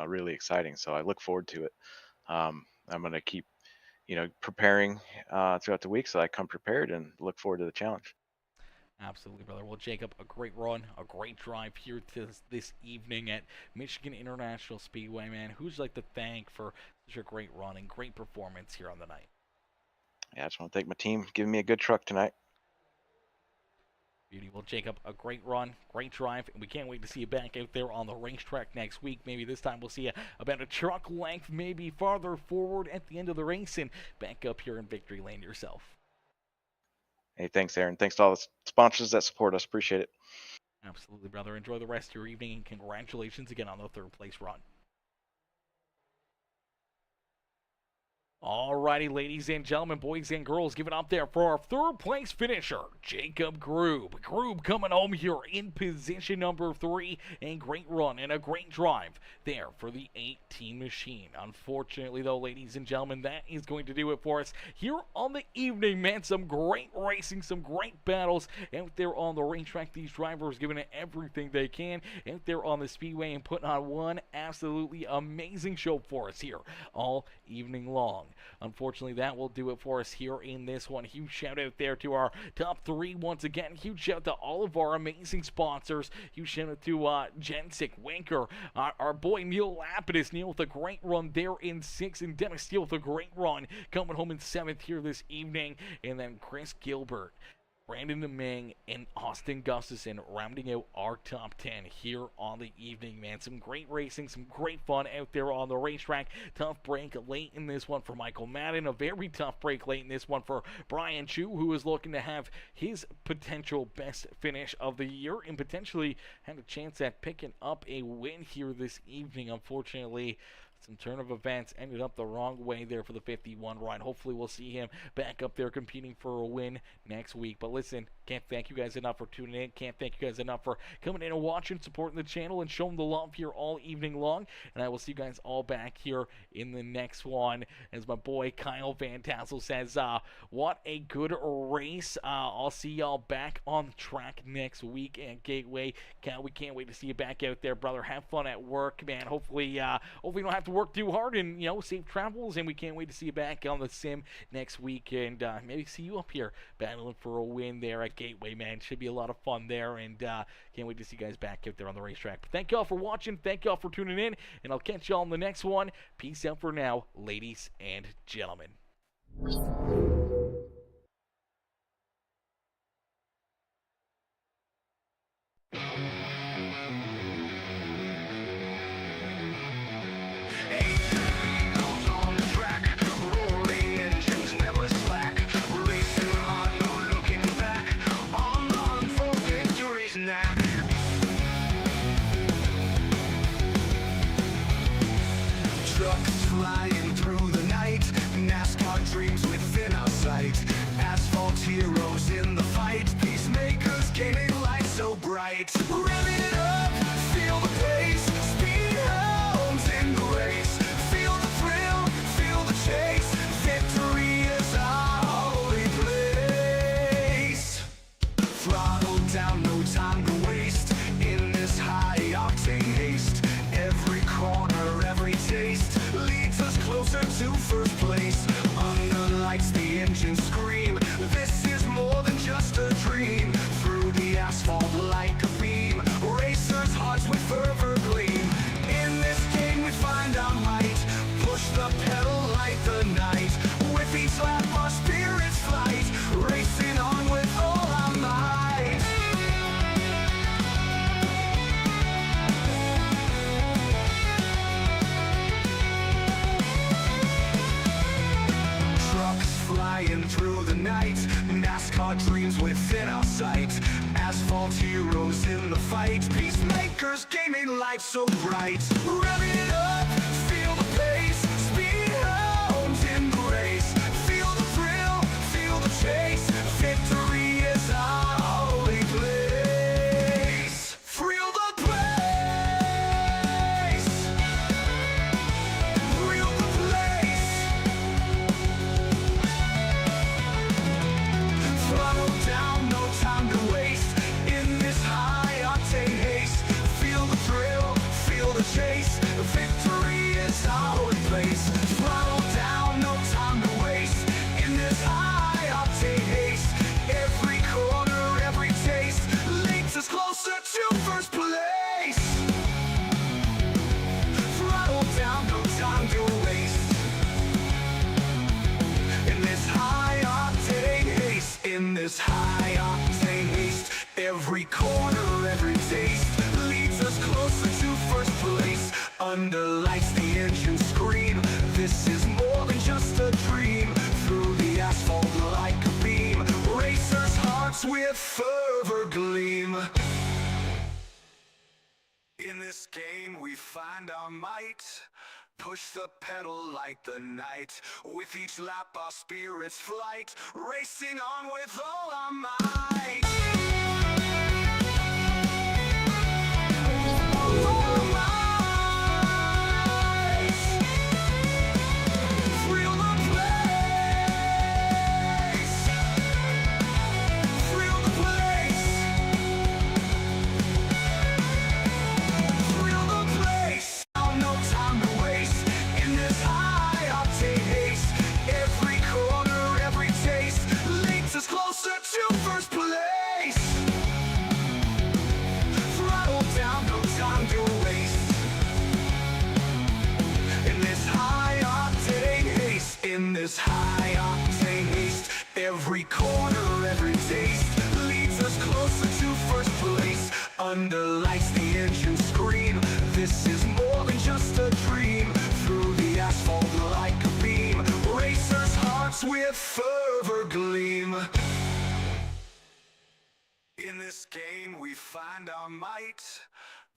really exciting. So I look forward to it. I'm going to keep, preparing throughout the week so I come prepared and look forward to the challenge. Absolutely, brother. Well, Jacob, a great run, a great drive here to this evening at Michigan International Speedway, man. Who's like to thank for such a great run and great performance here on the night? Yeah, I just want to thank my team for giving me a good truck tonight. Beauty. Well, Jacob, a great run, great drive, and we can't wait to see you back out there on the racetrack next week. Maybe this time we'll see you about a truck length, maybe farther forward at the end of the race, and back up here in victory lane yourself. Hey, thanks, Aaron. Thanks to all the sponsors that support us. Appreciate it. Absolutely, brother. Enjoy the rest of your evening, and congratulations again on the third place run. Alrighty, ladies and gentlemen, boys and girls, give it up there for our third place finisher, Jacob Groob. Groob coming home here in position number 3, and great run and a great drive there for the 18 machine. Unfortunately, though, ladies and gentlemen, that is going to do it for us here on the evening, man. Some great racing, some great battles out there on the racetrack. These drivers giving it everything they can out there on the speedway and putting on one absolutely amazing show for us here all evening long. Unfortunately, that will do it for us here in this one. Huge shout out there to our top 3 once again. Huge shout out to all of our amazing sponsors. Huge shout out to Jensic, Winker, our boy Neil Lapidus. Neil with a great run there in 6th, and Dennis Steele with a great run coming home in 7th here this evening. And then Chris Gilbert, Brandon Deming, and Austin Gustafson rounding out our top 10 here on the evening, man. Some great racing, some great fun out there on the racetrack. Tough break late in this one for Michael Madden. A very tough break late in this one for Brian Chu, who is looking to have his potential best finish of the year and potentially had a chance at picking up a win here this evening. Unfortunately, some turn of events ended up the wrong way there for the 51 ride. Hopefully we'll see him back up there competing for a win next week. But listen, can't thank you guys enough for tuning in. Can't thank you guys enough for coming in and watching, supporting the channel, and showing the love here all evening long. And I will see you guys all back here in the next one. As my boy Kyle Van Tassel says, what a good race. I'll see y'all back on the track next week at Gateway. Kyle, we can't wait to see you back out there, brother. Have fun at work, man. Hopefully you don't have to work too hard, and safe travels, and we can't wait to see you back on the sim next week, and maybe see you up here battling for a win there at Gateway, man. Should be a lot of fun there, and can't wait to see you guys back out there on the racetrack. But thank y'all for watching, thank y'all for tuning in, and I'll catch y'all in the next one. Peace out for now, ladies and gentlemen. Trucks flying through the night, NASCAR dreams within our sight. Asphalt heroes in the fight, Peacemakers gaming light so bright. Revving it up, feel the pace, speed hounds in the race. Feel the thrill, feel the chase, victory is our holy place. Throttle down, no time to waste, in this high-octane haste. Every corner, every taste leads us closer to first place. Under lights, the engines scream, this is more than just a dream. Through the asphalt like a beam, NASCAR dreams within our sight. Asphalt heroes in the fight. Peacemakers gaming life so bright. Rev it up, feel the pace. Speed hounds in the race. Feel the thrill, feel the chase. Victory is our only place. Thrill the place. Thrill the place. Throttle down, no time to waste. In this high octane haste. Feel the thrill, feel the chase. Victory is our only place. Throttle down, no time to waste. In this high octane haste. Every corner, every taste leads us closer to first place. Throttle down, no time to waste. In this high octane haste. In this high octane haste. Every corner, every taste leads us closer to first place. Under lights the engine scream. This is more than just a dream. Through the asphalt like a beam. Racers' hearts with fervor gleam. In this game we find our might. Push the pedal like the night. With each lap our spirits flight. Racing on with all our might. All our might. Thrill the place. Thrill the place. Thrill the place. Now no time to waste. In this high octane haste. Every corner, every taste leads us closer to first place. Throttle down, no time to waste. In this high octane haste. In this high octane haste. Every corner, every taste leads us closer to first place. Under lights the engine scream. This is more than just a dream. Through the asphalt like a beam. Racers' hearts with fervor gleam. In this game we find our might.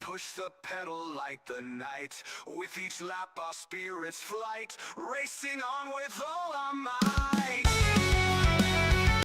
Push the pedal like the night. With each lap our spirits flight. Racing on with all our might.